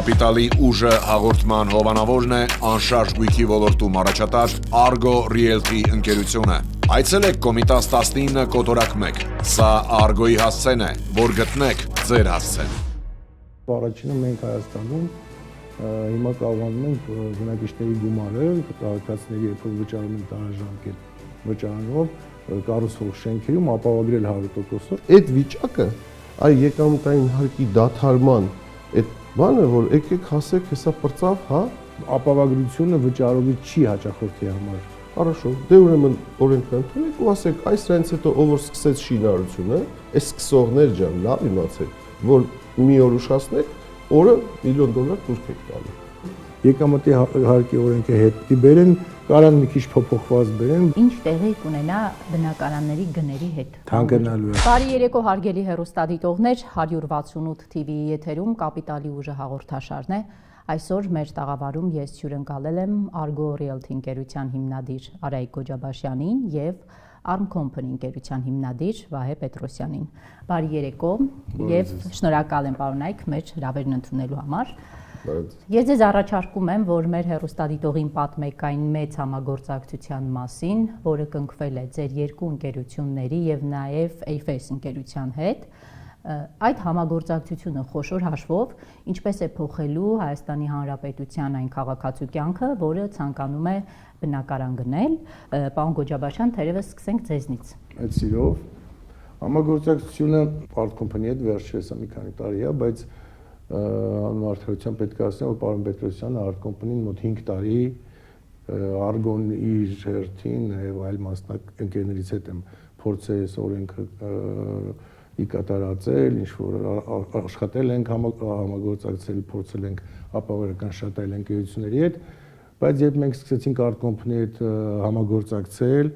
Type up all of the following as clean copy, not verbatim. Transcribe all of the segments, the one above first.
Կապիտալի ուժը հաղորդման հովանավորն է անշարժ գույքի ոլորտում առաջատար Argo Realty ընկերությունը։ Այցելեք Կոմիտաս 19 կոտորակ 1։ Սա Argo-ի հասցեն է, որ գտնեք ձեր հասցեն։ Առաջինը մենք Հայաստանում հիմա կարողանում ենք բնակիչների գումարը քաղաքացիների երբ վճարում են տարաժամկետ վճարանով կառուցվող շենքերում ապահովագրել 100%-ով։ Այդ վիճակը այ եկամտային հարկի դադարման այդ բանը, որ եկեք հասեք, հեսա պրծավ, հա, ապահովագրությունը վճարողի չի հաճախորդի համար։ Хорошо, դե ուրեմն օրենքն ընդունեք ու ասեք, այս դրանից հետո ով որ սկսեց շինարարությունը, այս սկսողներ ջան, լավ իմացեք, որ մի օր ուշացնեք, օրը $1 միլիոն դուրք եք տալու։ Եկամտի հարկի օրենքը հետի բերեն, կարան մի քիչ փոփոխված բերեն։ Ինչ տեղի կունենա բնակարանների գների հետ։ Թանկանալու է։ Բարի երեկո հարգելի հեռուստադիտողներ, 168 TV-ի եթերում Կապիտալի ուժը հաղորդաշարն է։ Այսօր մեր տաղավարում ես հյուրընկալել եմ Argo Realty ընկերության հիմնադիր Արայիկ Գոջաբաշյանին եւ Arm Company ընկերության հիմնադիր Վահե Պետրոսյանին։ Բարի երեկո եւ շնորհակալ եմ պարոն Այք մեր հրավերն ընդունելու համար։ Ես ձեզ առաջարկում եմ, որ մեր հեռուստադիտողին պատմեք այն մեծ համագործակցության մասին, որը կնքվել է ձեր երկու ընկերությունների եւ նաեւ AFS ընկերության հետ։ Այդ համագործակցությունը խոշոր հաշվով ինչպես է փոխելու Հայաստանի Հանրապետության այն քաղաքացու կյանքը, որը ցանկանում է բնակարան գնել։ Պարոն Գոջաբաշյան, թերևս սկսենք ձեզնից։ Այդ սիրով համագործակցությունը Arm Company-ի հետ վերջերս մի քանի տարի է, բայց Արդարության պետք է ասեմ, որ պարոն Պետրոսյանը Arm Company-ին մոտ 5 տարի Argon իր հերթին եւ այլ մասնակ ընկերներից հետ եմ փորձել օրենքը կատարածել, ինչ որ աշխատել ենք համագործակցել, փորձել ենք ապահովական շատ այլ ընկերությունների հետ, բայց երբ մենք սկսեցինք Arm Company-ի հետ համագործակցել,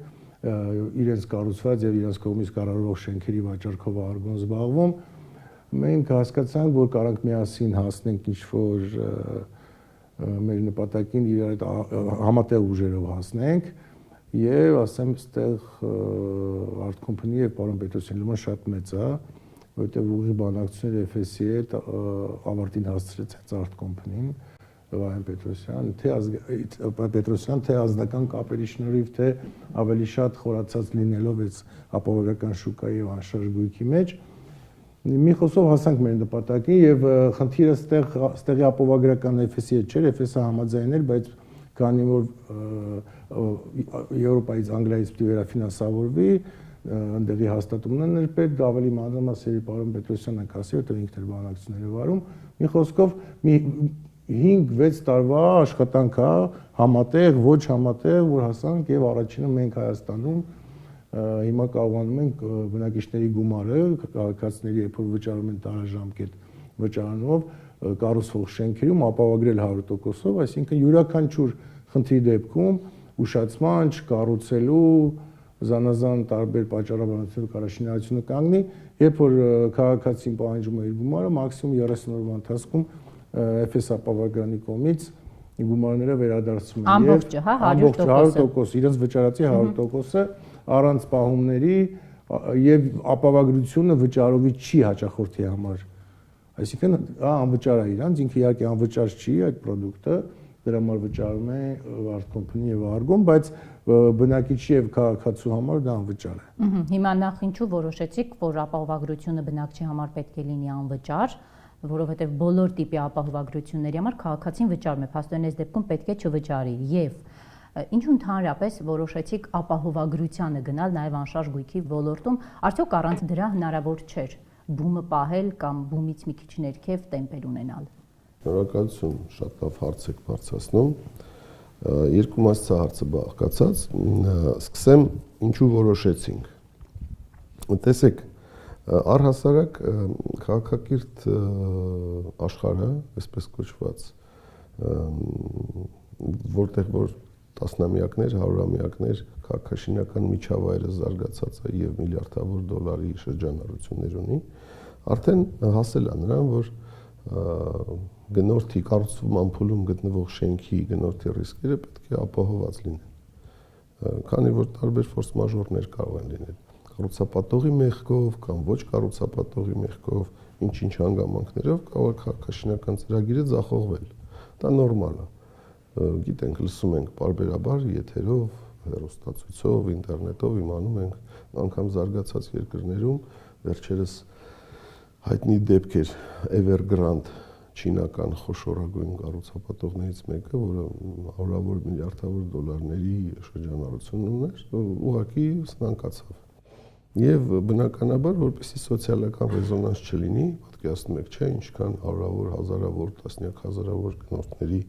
իրենց կառուցված եւ իրենց կողմից կառավարվող շենքերի վաճառքով Argon զբաղվում, մենք հասկացանք, որ կարանք միասին հասնենք ինչ-որ մեր նպատակին իրար հետ համատեղ ուժերով հասնենք եւ ասեմ, այստեղ Arm Company-ի եւ պարոն Պետրոսյանի լոմը շատ մեծ է, որովհետեւ ուղիղ բանակցությունները FS-ի հետ ավարտին հասցրեց հենց Arm Company-ին, Վահե Պետրոսյան, թե ազնական կապերի շնորհիվ, թե ավելի շատ խորացած լինելով այս ապահովական շուկայի եւ անշարժ գույքի մեջ մի խոսով հասանք մեր նպատակին եւ խնդիրը ստեղի ապահովագրական FS-ի հետ չէր, FS-ը համաձայնել, բայց քանի որ Եվրոպայից Անգլիայից պիտի վերաֆինանսավորվի, այնտեղի հաստատումն էր պետք, ավելի մանրամասն պարոն Պետրոսյանը կասի, որտեղ ինքն էր բանակցությունները վարում, մի խոսքով մի 5-6 տարվա աշխատանք է, համատեղ, ոչ համատեղ, որ հասանք եւ առաջինը մենք Հայաստանում հիմա կարողանում ենք բնակիչների գումարը քաղաքացիների երբ որ վճարում են տարաժամկետ վճարանով կառուցվող շենքերում ապահովագրել 100%-ով, այսինքն յուրաքանչյուր խնդրի դեպքում ուշացման, չկառուցելու, զանազան տարբեր պատճառաբանությամբ կարաշինարարությունը կանգնի, երբ որ քաղաքացին պահանջում է իր գումարը, մաքսիմում 30 օրվա ընթացքում FS ապահովագրանի կողմից գումարները վերադարձվում են ամբողջը, հա, 100%, իրենց վճարածի 100%-ը առանց պահումների եւ ապահովագրությունը վճարովի չի հաճախորդի համար։ Այսինքն, անվճար է իրանց, ինքը իհարկե անվճար չի այդ product-ը, դրա համար վճարում է Arm Company եւ Argon, բայց բնակիչի եւ քաղաքացու համար դա անվճար է։ Հիմա նախ ինչու որոշեցիք, որ ապահովագրությունը բնակչի համար պետք է լինի անվճար, որովհետեւ բոլոր տիպի ապահովագրությունների համար քաղաքացին վճարում է, փաստորեն այս դեպքում պետք է չվճարի եւ ինչու ընդհանրապես որոշեցիք ապահովագրությանը գնալ նաև անշարժ գույքի ոլորտում, արդյոք առանց դրա հնարավոր չէր բումը պահել կամ բումից մի քիչ ներքև տեմպեր ունենալ։ Շնորհակալություն, շատ լավ հարց եք բարձրացնում։ Երկու մասից է հարցը բաղկացած, սկսեմ ինչու որոշեցինք։ Տեսեք, առհասարակ քաղաքակիրթ աշխարհը, այսպես կոչված, որտեղ որ տասնամյակներ, հարյուրամյակներ քաղաքաշինական միջավայրը զարգացած է եւ միլիարդավոր դոլարի շրջանառություններ ունի, արդեն հասել է նրան, որ գնորդի կառուցման փուլում գտնվող շենքի գնորդի ռիսկերը պետք է ապահովված լինեն։ Քանի որ տարբեր ֆորս մաժորներ կարող են լինել կառուցապատողի մեղքով կամ ոչ կառուցապատողի մեղքով, ինչ-ինչ հանգամանքներով կարող է քաղաքաշինական ծրագիրը ձախողվել։ Դա նորմալ է։ Գիտենք, լսում ենք բարբերաբար եթերով, հեռուստացույցով, ինտերնետով իմանում ենք անգամ զարգացած երկրներում վերջերս հայտնի դեպք էր Evergrande չինական խոշորագույն կառուցապատողներից մեկը, որը հարյուրավոր միլիարդավոր դոլարների շրջանառություն ուներ, ուղղակի սնանկացավ։ Եվ բնականաբար, որպեսզի սոցիալական ռեզոնանս չլինի, պատկերացնում եք, չէ, ինչքան հարյուրավոր, հազարավոր, տասնյակ հազարավոր գնորդների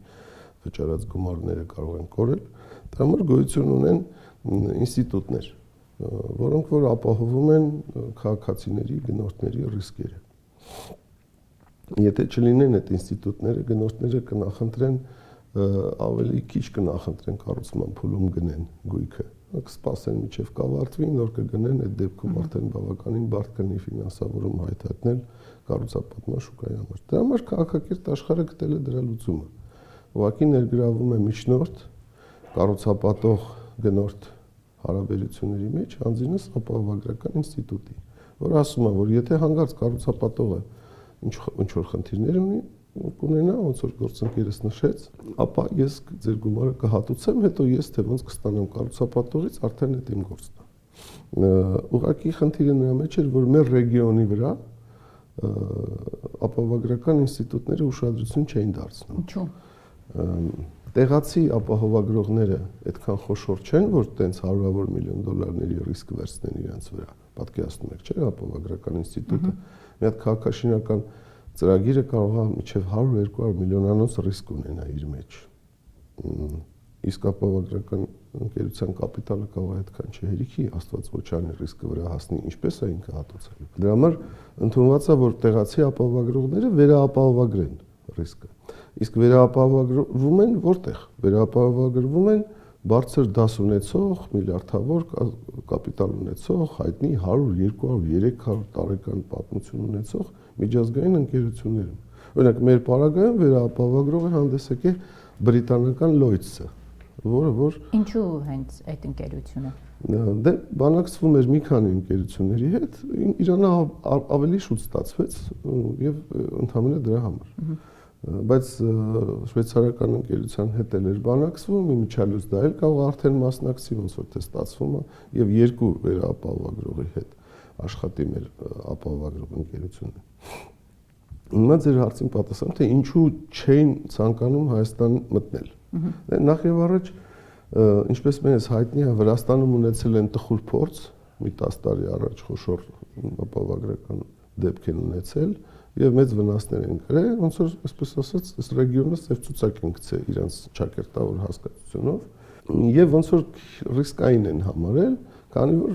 վճարած գումարները կարող են կորել, դրա համար գոյություն ունեն ինստիտուտներ, որոնք որ ապահովում են քաղաքացիների, գնորդների ռիսկերը։ Եթե չլինեն այդ ինստիտուտները, գնորդները կնախընտրեն ավելի քիչ կնախընտրեն կառուցման փուլում գնեն գույքը, կսպասեն մինչև կավարտվի, նոր կգնեն, այդ դեպքում արդեն բավականին բարդ կլինի ֆինանսավորում հայթայթնել կառուցապատման շուկայի համար։ Դրա համար քաղաքակիրթ աշխարհը գտել է դրա լուծումը։ Ուղղակի ներգրավում է միջնորդ, կառուցապատող գնորդ հարաբերությունների մեջ անձինս ապահովագրական ինստիտուտի, որ ասում է, որ եթե հանկարծ կառուցապատողը ինչ որ խնդիրներ ունի, կունենա, ոնց որ գործընկերս նշեց, ապա ես ձեր գումարը կհատուցեմ, հետո ես թե ոնց կստանամ կառուցապատողից, արդեն այդ իմ գործն է։ Ուղղակի խնդիրը նրա մեջ էր, որ մեր ռեգիոնի վրա ապահովագրական ինստիտուտները ուշադրություն չէին դարձնում։ Ինչու՞։ Տեղացի ապահովագրողները այդքան խոշոր չեն, որ տենց հարյուրավոր միլիոն դոլարների ռիսկ վերցնեն իրենց վրա։ Պատկերացնում եք, չէ՞, ապահովագրական ինստիտուտը մի հատ քաղաքաշինական ծրագիրը կարող է մինչև 100-200 միլիոնանոց ռիսկ ունենա իր մեջ։ Իսկ ապահովագրական ընկերության կապիտալը կարող է այդքան չհերիքի, Աստված ոչ անի ռիսկը վրա հասնի, ինչպես է ինքը հատուցելու։ Դրա համար ընդունված է, որ տեղացի ապահովագրողները վերաապահովագրեն ռիսկը։ Իսկ վերաապահովագրվում են որտեղ։ Վերաապահովագրվում են բարձր դաս ունեցող, միլիարդավոր կապիտալ ունեցող, հայտնի 100, 200, 300 տարեկան պատմություն ունեցող միջազգային ընկերություններում։ Օրինակ, մեր պարագայում վերաապահովագրողը հանդես եկել բրիտանական Lloyds-ը, որը որ Ինչու հենց այդ ընկերությունը։ Դե բանակցվում էր մի քանի ընկերությունների հետ, Իրանը ավելի շուտ ստացվեց եւ ընդհանրապես դրա համար։ Բայց շվեյցարական ընկերության հետ էր բանակցվում, իմիջիալուց դա էլ կարող արդեն մասնակցի, ոնց որ թե ստացվում է, եւ երկու վերաապահովագրողի հետ աշխատի մեր ապահովագրող ընկերությունը։ Հիմա ձեր հարցին պատասխան, թե ինչու չէին ցանկանում Հայաստան մտնել։ Նախ եւ առաջ, ինչպես մեզ հայտնի է, Վրաստանում ունեցել են տխուր փորձ, մի 10 տարի առաջ խոշոր ապահովագրական դեպք են ունեցել եւ մեծ վնասներ են կրել, ոնց որ այսպես ասած, այս ռեգիոնը ծեր ցուցակ են գցել իրենց ճակերտավոր հասկացությունով եւ ոնց որ ռիսկային են համարել, քանի որ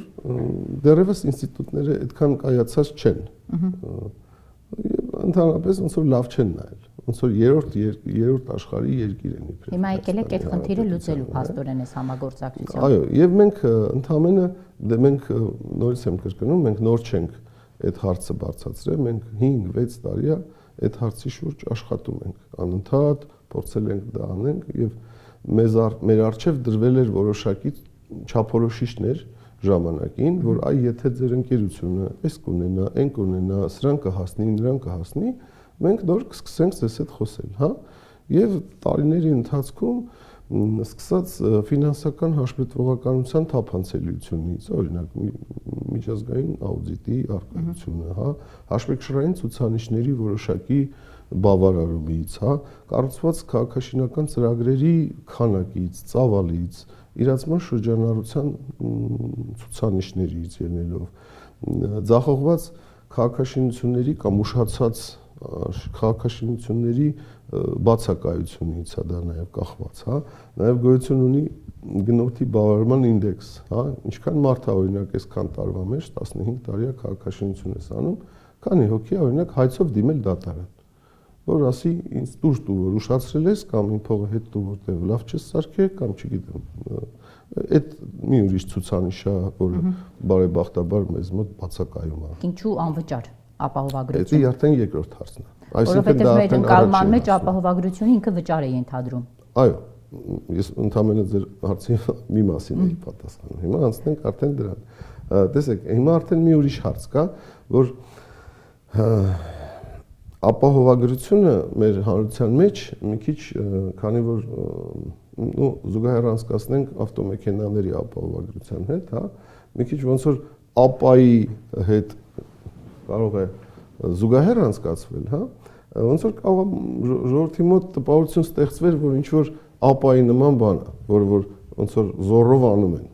դեռևս ինստիտուտները այդքան կայացած չեն։ Եվ ընդհանրապես ոնց որ լավ չեն նայել, ոնց որ երրորդ աշխարհի երկիր են իբրև։ Հիմա եկել եք այդ խնդիրը լուծելու փաստորեն այս համագործակցությամբ։ Այո, եւ մենք ընդհանրապես դե մենք նորից եմ կրկնում, մենք նոր չենք այդ հարցը բարձրացրել, մենք 5-6 տարի է այդ հարցի շուրջ աշխատում ենք, անընդհատ փորձել ենք դա անենք եւ մեր առջև դրվել էր որոշակի չափորոշիչներ ժամանակին, որ այ եթե ձեր ընկերությունը այս կունենա, այն կունենա, սրան կհասնի, նրան կհասնի, մենք նոր կսկսենք ձեզ հետ խոսել, հա? Եվ տարիների ընթացքում սկսած ֆինանսական հաշվետվողականության թափանցելիությունից, օրինակ միջազգային աուդիտի արկայությունը, հա, հաշվեկշռային ցուցանիշների որոշակի բավարարումից, հա, կառուցված քաղաքաշինական ծրագրերի քանակից, ծավալից, իրացման շրջանառության ցուցանիշներից ելնելով, ձախողված քաղաքաշինությունների կամ ուշացած քաղաքաշինությունների բացակայությունից է դա նաև կախված, հա, նաև գոյություն ունի գնորդի բավարարման ինդեքս, հա, ինչքան մարդ է օրինակ այսքան տարվա մեջ 15 տարի է քաղաքաշինություն ես անում, քանի հոգի է օրինակ հայցով դիմել դատարան, որ ասի ինձ տուր տու, որ ուշացրել ես կամ իմ փողը հետ տու, որտեղ լավ չես սարքել կամ չգիտեմ, այդ մի ուրիշ ցուցանիշ է, որը բարեբախտաբար մեզ մոտ բացակայում է։ Ինչու անվճար ապահովագրություն։ Դա արդեն երկրորդ հարցն է։ Որովհետև մեր ընկալման մեջ ապահովագրությունը ինքը վճար է ենթադրում։ Այո, ես ընդհանրապես ձեր հարցի մի մասին էի պատասխանում։ Հիմա անցնենք արդեն դրան։ Տեսեք, հիմա արդեն մի ուրիշ հարց կա, որ ապահովագրությունը մեր հանրության մեջ մի քիչ քանի որ զուգահեռ անցկացնենք ավտոմեքենաների ապահովագրության հետ, հա, մի քիչ ոնց որ ապայի հետ կարող է զուգահեռ անցկացվել, հա, ոնց որ կարող է ժողովրդի մոտ տպավորություն ստեղծվեր, որ ինչ որ ապայի նման բան է, որ ոնց որ զորով անում են,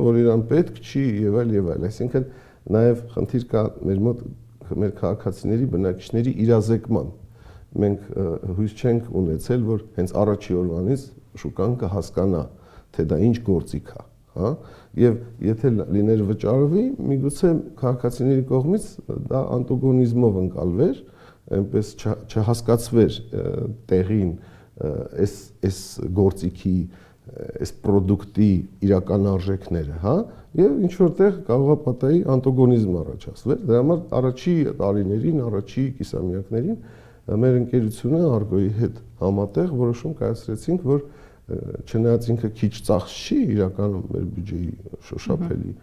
որ իրան պետք չի եւ այլ, այսինքն նաեւ խնդիր կա մեր մոտ մեր քաղաքացիների բնակիչների իրազեկման։ Մենք հույս չենք ունեցել, որ հենց առաջի օրվանից շուկան կհասկանա, թե դա ինչ գործիք է, հա, եւ եթե լիներ վճարովի, միգուցե քաղաքացիների կողմից դա անտագոնիզմով ընկալվեր, այնպես չհասկացվեր տեղին այս գործիքի, այս product-ի իրական արժեքները, հա, եւ ինչ որտեղ կարող է պատահի անտագոնիզմ առաջացվեր։ Դրա համար առաջի տարիներին, առաջի կիսամյակներին մեր ընկերությունը Argo-ի հետ համատեղ որոշում կայացրեցինք, որ չնայած ինքը քիչ ծախս չի, իրականում մեր բյուջեի շոշափելի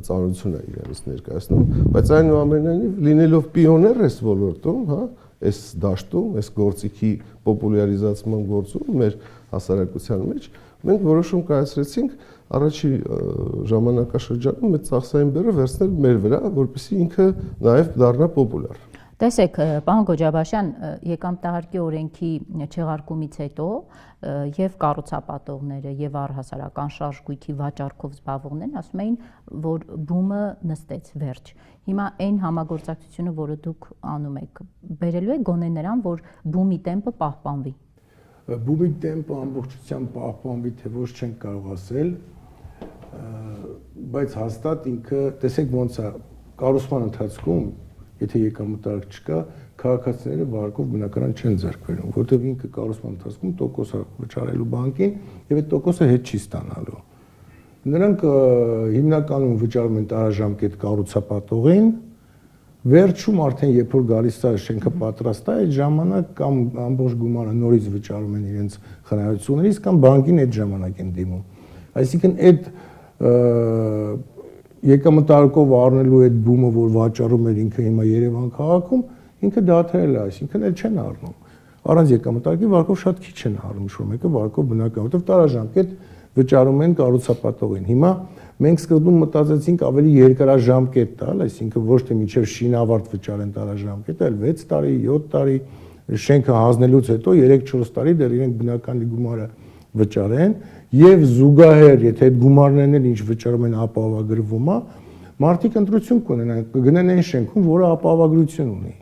ծանրություն է իրենից ներկայացնում, բայց այնուամենայնիվ լինելով պիոներ այս ոլորտում, հա, այս դաշտում, այս գործիքի պոպուլյարիզացման գործում մեր հասարակության մեջ մենք որոշում կայացրեցինք առաջի ժամանակաշրջանում այդ ծախսային բեռը վերցնել մեր վրա, որպեսզի ինքը նաև դառնա պոպուլյար։ Տեսեք, պարոն Գոջաբաշյան, եկամտահարկի օրենքի չեղարկումից հետո եւ կառուցապատողները եւ առհասարակ անշարժ գույքի վաճառքով զբաղվողներն ասում էին, որ բումը նստեց վերջ։ Հիմա այն համագործակցությունը, որը դուք անում եք, բերելու է գոնե նրան, որ բումի տեմպը պահպանվի։ Բումի տեմպը ամբողջությամբ պահպանվի, թե ոչ չենք կարող ասել, բայց հաստատ ինքը, տեսեք ոնց է, կառուցման ընթացքում, եթե եկամտարկ չկա, քաղաքացիները վարկով բնականon չեն ձեռք բերում, որտեղ ինքը կառուցման ընթացքում տոկոսը վճարելու բանկին եւ այդ տոկոսը հետ չի ստանալու։ Նրանք հիմնականում վճարում են տարաժամկետ կառուցապատողին, վերջում արդեն երբ որ գալիս է շենքը պատրաստ է, այդ ժամանակ կամ ամբողջ գումարը նորից վճարում են իրենց խնայություններից կամ բանկին այդ ժամանակ են դիմում։ Այսինքն այդ եկամտարկով առնելու այդ բումը, որ վաճառում էր ինքը հիմա Երևան քաղաքում, ինքը դադարել է, այսինքն էլ չեն առնում։ Առանց եկամտարկի վարկով շատ քիչ են առնում, շուտ մեկը վարկով բնական, որտեղ տարաժամկետ վճարում են կառուցապատողին։ Հիմա մենք սկզբում մտածեցինք ավելի երկարաժամկետ տալ, այսինքն ոչ թե մինչև շինավարտ վճարեն տարաժամկետ, այլ 6 տարի, 7 տարի, շենքը հանձնելուց հետո 3-4 տարի դեռ իրենք բնական գումարը վճարեն եւ զուգահեռ, եթե այդ գումարներն էլ ինչ վճարում են ապահովագրվում է, մարդիկ ընտրություն կունենան, կգնան այն շենքում, որը ապահովագրություն ունի։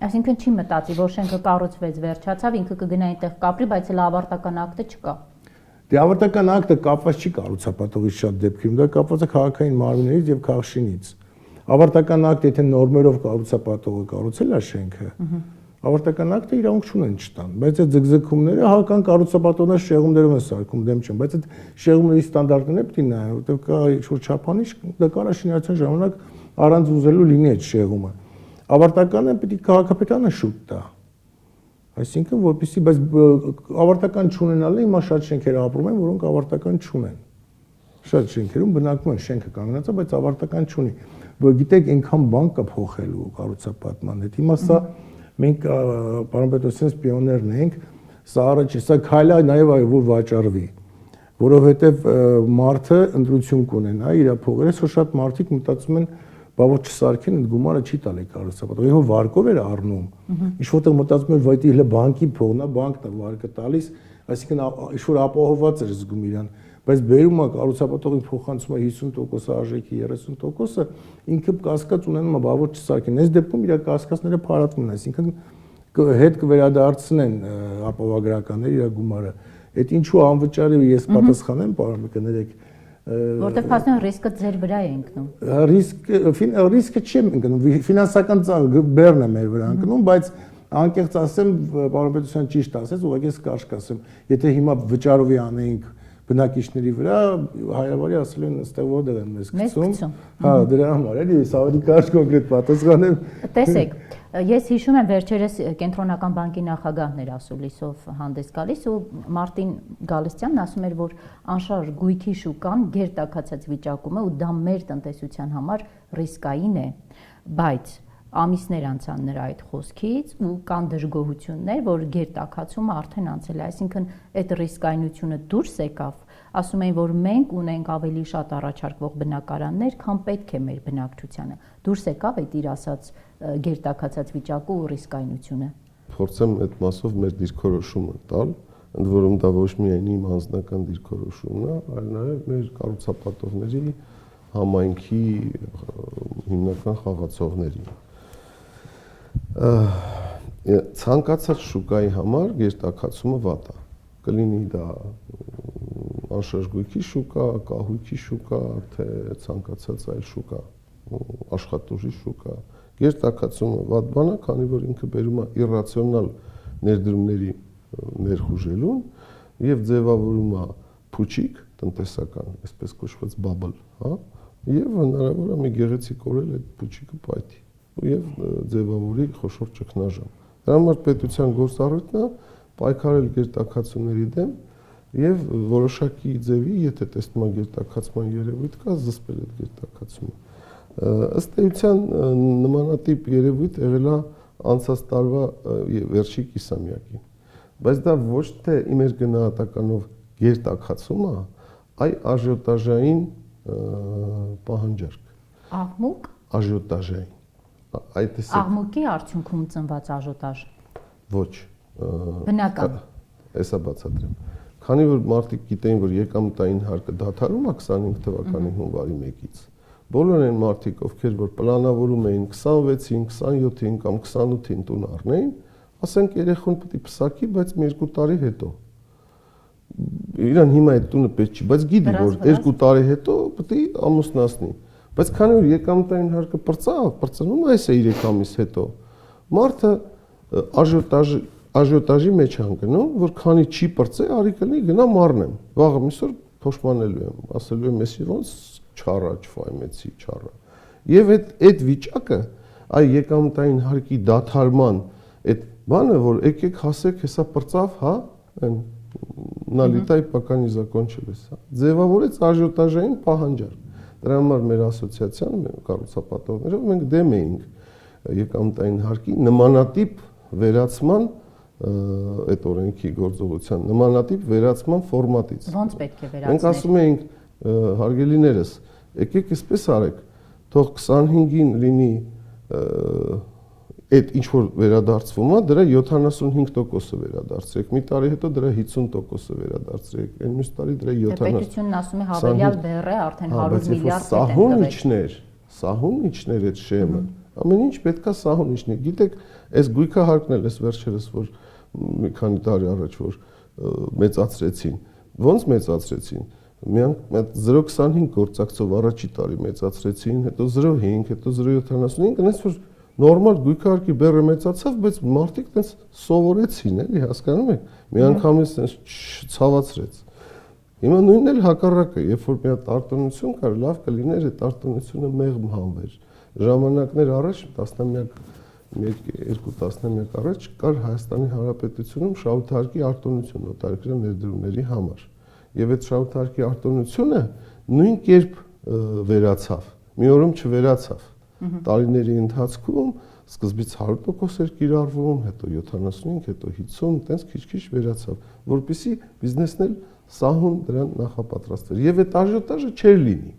Այսինքն չի մտածի, որ շենքը կառուցվեց, վերջացավ, ինքը կգնա այնտեղ կապրի, բայց էլ ավարտական ակտը չկա։ Դե ավարտական ակտը կապված չի կառուցապատողի շատ դեպքերում, դա կապված է քաղաքային մարմիններից եւ քաղաքշինից։ Ավարտական ակտ, եթե նորմերով կառուցապատողը կառուցել է շենքը, ավարտական ակտը իրավունք չունեն չտան, բայց այդ ձգձգումները հական կառուցապատողներ շեղումներով են սարքում, դեմ չեմ, բայց այդ շեղումների ստանդարտները պետք է նայեն, որտեղ կա ինչ-որ չափանիշ, դա կարող է շինարարության ժամանակ առանց ուզելու լինի այդ շեղումը։ Ավարտականը պետք է քաղաքապետարանը շուտ տա։ Այսինքն, որպեսզի, բայց ավարտական չունենալը հիմա շատ շենքեր ապրում են, որոնք ավարտական չունեն։ Շատ շենքերում բնակվում են շենքը կանգնած է, բայց ավարտական չունի։ Որ գիտեք, այնքան բան կա փոխելու կառուցապատման հետ։ Հիմա սա մենք պարոն Պետրոսյանց պիոներն ենք, սա առաջ, սա քայլ է նաև այո, որ վաճառվի, որովհետև մարդը ընտրություն կունենա իր փողերը, սա շատ մարդիկ մտածում են բա որ չսարքեն այդ գումարը չի տալի կառուցապատողը, որ վարկով էր առնում։ Ինչ որտեղ մտածում էր, վայ դե բանկի փողն է, բանկն է վարկը տալիս, այսինքն ինչ որ ապահովված էր զգում իրան, բայց բերում է կառուցապատողին փոխանցում է 50% արժեքի 30%-ը, ինքը կասկած ունենում է, բա որ չսարքեն։ Այս դեպքում իր կասկածները փարատվում են, այսինքն հետ կվերադարձնեն ապահովագրականները իր գումարը։ Այդ ինչու անվճարի ես պատասխանեմ, պարոն կներեք, որտեղ փաստորեն ռիսկը ձեր վրա է ընկնում։ Ռիսկը չի ընկնում, ֆինանսական բեռն է մեր վրա ընկնում, բայց անկեղծ ասեմ, պարոն Պետրոսյան ճիշտ ասեց, ուղղակի ես կարճ ասեմ, եթե հիմա վճարովի անեինք բնակիչների վրա, հայրավարի ասել են, այստեղ որտեղ են մեզ գցում։ Հա, դրա համար էլի, ես ավելի կարճ կոնկրետ պատասխանեմ։ Տեսեք, ես հիշում եմ վերջերս Կենտրոնական բանկի նախագահն էր ասուլիսով հանդես գալիս ու Մարտին Գալստյանն ասում էր, որ անշարժ գույքի շուկան գերտաքացած վիճակում է ու դա մեր տնտեսության համար ռիսկային է, բայց ամիսներ անցան նրա այդ խոսքից ու կան դժգոհություններ, որ գերտաքացումը արդեն անցել է, այսինքն այդ ռիսկայնությունը դուրս եկավ, ասում են, որ մենք ունենք ավելի շատ առաջարկվող բնակարաններ, քան պետք է մեր բնակչությանը։ Դուրս եկավ այդ իր ասած գերտաքացած վիճակը ու ռիսկայնությունը։ Փորձեմ այդ մասով մեր դիրքորոշումը տալ, ընդ որում դա ոչ միայն իմ անձնական դիրքորոշումն է, այլ նաև մեր կառուցապատողների համայնքի հիմնական խաղացողների։ Ցանկացած շուկայի համար գերտաքացումը վատ է։ Կլինի դա անշարժ շուկա, կահույքի շուկա, թե ցանկացած այլ շուկա, աշխատուժի շուկա։ Գերտաքացումը վատ բան է, քանի որ ինքը բերում է իռացիոնալ ներդրումների ներխուժելուն եւ ձևավորում է փուչիկ տնտեսական, այսպես կոչված bubble, հա, եւ հնարավոր է մի գեղեցիկ օրել այդ փուչիկը պայթի եւ ձևավորի խոշոր ճգնաժամ։ Դրա համար պետության գործառույթն է պայքարել գերտաքացումների դեմ եւ որոշակի ձևի, եթե տեսնում է գերտաքացման երևույթ կա, զսպել այդ գերտաքացումը։ Ըստ էության նմանատիպ երևույթ եղել է անցած տարվա վերջի կիսամյակին, բայց դա ոչ թե իմ գնահատականով գերտաքացում է, այլ աժիոտաժային պահանջարկ։ Աղմուկ։ Աժիոտաժային։ Այդ տեսակ։ Աղմուկի արդյունքում ծնված աժիոտաժ։ Ոչ։ Բնական։ Էսա բացատրեմ։ Քանի որ մարդիկ գիտեին, որ եկամտային հարկը դադարում է 25 թվականի հունվարի 1-ից, բոլոր այն մարդիկ, ովքեր որ պլանավորում էին 26-ին, 27-ին կամ 28-ին տուն առնեին, ասենք երեխուն պետք է փսակի, բայց մի 2 տարի հետո։ Իրան հիմա այդ տունը պետք չի, բայց գիտի, որ 2 տարի հետո պետք է ամուսնացնի։ Բայց քանի որ եկամտային հարկը պրծնում է այս 3 ամիս հետո, մարդը աժիոտաժի մեջ հանգնում, որ քանի չի պրծե, արի կլինի գնա մառնեմ։ Վաղը միսօր փոշմանելու եմ, ասելու եմ, էսի ոնց չառա, չֆայմեցի չառա։ Եվ այդ վիճակը, այ եկամտային հարկի դադարման այդ բանը, որ եկեք հասեք, հեսա պրծավ, հա, այն նալիտայ պականի զակոնչել էս, հա, ձևավորեց աժիոտաժային պահանջարկ։ Դրա համար մեր ասոցիացիան, մեր կառուցապատողներով մենք դեմ էինք եկամտային հարկի նմանատիպ վերացման այդ օրենքի գործողության նմանատիպ վերացման ֆորմատից։ Ոնց պետք է վերացնել։ Մենք ասում էինք հարգելիներս, եկեք այսպես արեք, թող 25-ին լինի այդ ինչ որ վերադարձվում է, դրա 75%-ը վերադարձրեք, մի տարի հետո դրա 50%-ը վերադարձրեք, այն մյուս տարի դրա 70%-ը։ Պետությունն ասում է հավելյալ բեռը արդեն 100 միլիարդ սահուն իջներ այդ շեմը։ Ամեն ինչ պետքա սահուն իջնի։ Գիտեք, այս գույքահարկն էլ էս վերջերս որ մի քանի տարի առաջ որ մեծացրեցին։ Ոնց մեծացրեցին։ Միայն 0.25 գործակցով առաջի տարի մեծացրեցին, հետո 0.5, հետո 0.75, այնպես որ նորմալ գույքահարկի բեռը մեծացավ, բայց մարդիկ տենց սովորեցին, էլի, հասկանում եք, միանգամից տենց ցավացրեց։ Հիմա նույնն էլ հակառակը, երբ որ մի հատ արտոնություն կար, լավ կլիներ այդ արտոնությունը մեղմ հանվեր։ Ժամանակներ առաջ 1-2 տասնամյակ առաջ կար Հայաստանի Հանրապետությունում շահութարկի արտոնություն օտարերկրյա ներդրումների համար։ Եվ այդ շահութարկի արտոնությունը նույն կերպ վերացավ, մի օրում չվերացավ։ Տարիների ընթացքում սկզբից 100% էր կիրառվում, հետո 75, հետո 50, տենց քիչ-քիչ վերացավ, որպեսզի բիզնեսն էլ սահուն դրան նախապատրաստվեր։ Եվ այդ աժիոտաժը չէր լինի։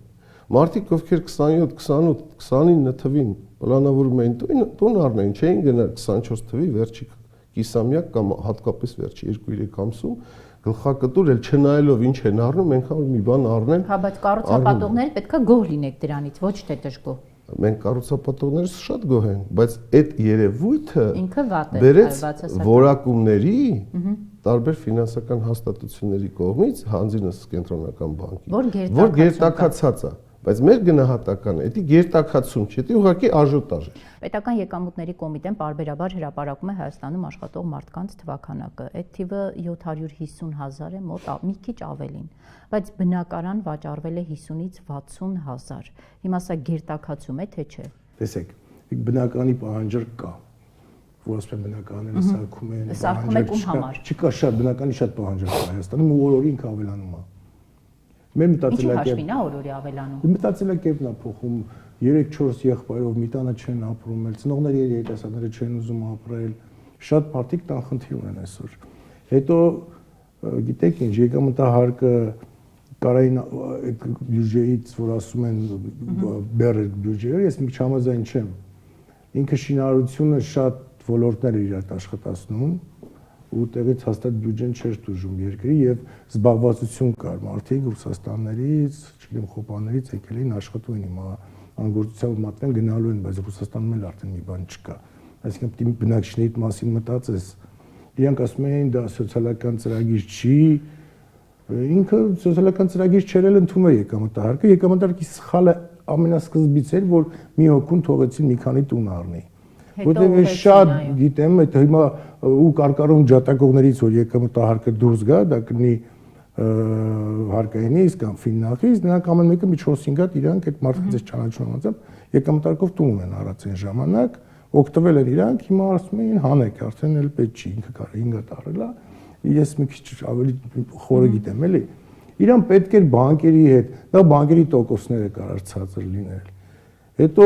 Մարդիկ, ովքեր 27, 28, 29 թվին պլանավորում էին տուն առնեին, չէին գնա 24 թվի վերջի կիսամյակ կամ հատկապես վերջի 2-3 ամսում գլխակտուր էլ չնայելով ինչ են առնում, այնքան որ մի բան առնեն։ Հա, բայց կառուցապատողները պետքա գոհ լինեք դրանից, ոչ թե դժգոհ։ Մենք կառուցապատողներս շատ գոհ ենք, բայց այդ երևույթը ինքը վատ է, բերեց որակումների տարբեր ֆինանսական հաստատությունների կողմից, հանձինս կենտրոնական բանկի, որ գերտաքացած է, բայց մեր գնահատականը դա գերտաքացում չէ, դա ուղղակի աժիոտաժ է։ Պետական եկամուտների կոմիտեն պարբերաբար հրապարակում է Հայաստանում աշխատող մարդկանց թվաքանակը։ Այդ թիվը 750,000 է, մոտ մի քիչ ավելին, բայց բնակարան վաճառվել է 50-ից 60,000։ Հիմա սա գերտաքացում է, թե չէ։ Տեսեք, բնականի պահանջարկ կա, որ ասում են բնականները սարքում են, սարքում եք ում համար։ Չկա շատ բնականի շատ պահանջարկ կա Հայաստանում ու օրինք ավելանում է։ Մեր Ինչի մտածելակերպ հաշվին է օրորի ավելանում։ Մտածելակերպն է փոխում 3-4 եղբայրով մի տանը չեն ապրում, էլ ծնողների երիտասարդները չեն ուզում ապրել, շատ մարդիկ տան խնդիր ունեն այսօր։ Հետո գիտեք ինչ, եկամտահարկը կարային այդ բյուջեից, որ ասում են բեռ բյուջեը, ես մի չհամաձայն չեմ։ Ինքը շինարարությունը շատ ոլորտներ իրար աշխատացնում ու տեղից հաստատ բյուջեն չէր դժում երկրի եւ զբաղվածություն կար մարդիկ Ռուսաստաններից, չգիտեմ Խոպաներից եկել էին աշխատում են հիմա անգործությամբ մատեն գնալու են, բայց Ռուսաստանում էլ արդեն մի բան չկա։ Այսինքն պետք է բնակիչների մասին մտածես։ Իրանք ասում էին դա սոցիալական ծրագիր չի, ինքը սոցիալական ծրագիր չէր էլ ընդունում է եկամտահարկը, եկամտահարկի սխալը ամենասկզբից էր, որ մի հոգուն թողեցին մի քանի տուն առնի։ Որտեղ ես շատ գիտեմ, այդ հիմա ու կարկառում ջատագողներից որ եկամտահարկը դուրս գա, դա կնի հարկայինից կամ ֆիննախից, նրանք ամեն մեկը մի 4-5 հատ իրանք այդ մարդկանց ճանաչում անցավ եկամտարկով տուն են առած այն ժամանակ, օգտվել են իրանք, հիմա ասում էին հանեք, արդեն էլ պետք չի, ինքը կարա 5 հատ առելա, ես մի քիչ ավելի խորը գիտեմ, էլի։ Իրան պետք էր բանկերի հետ, դա բանկերի տոկոսները կարար ցածր լինել։ Հետո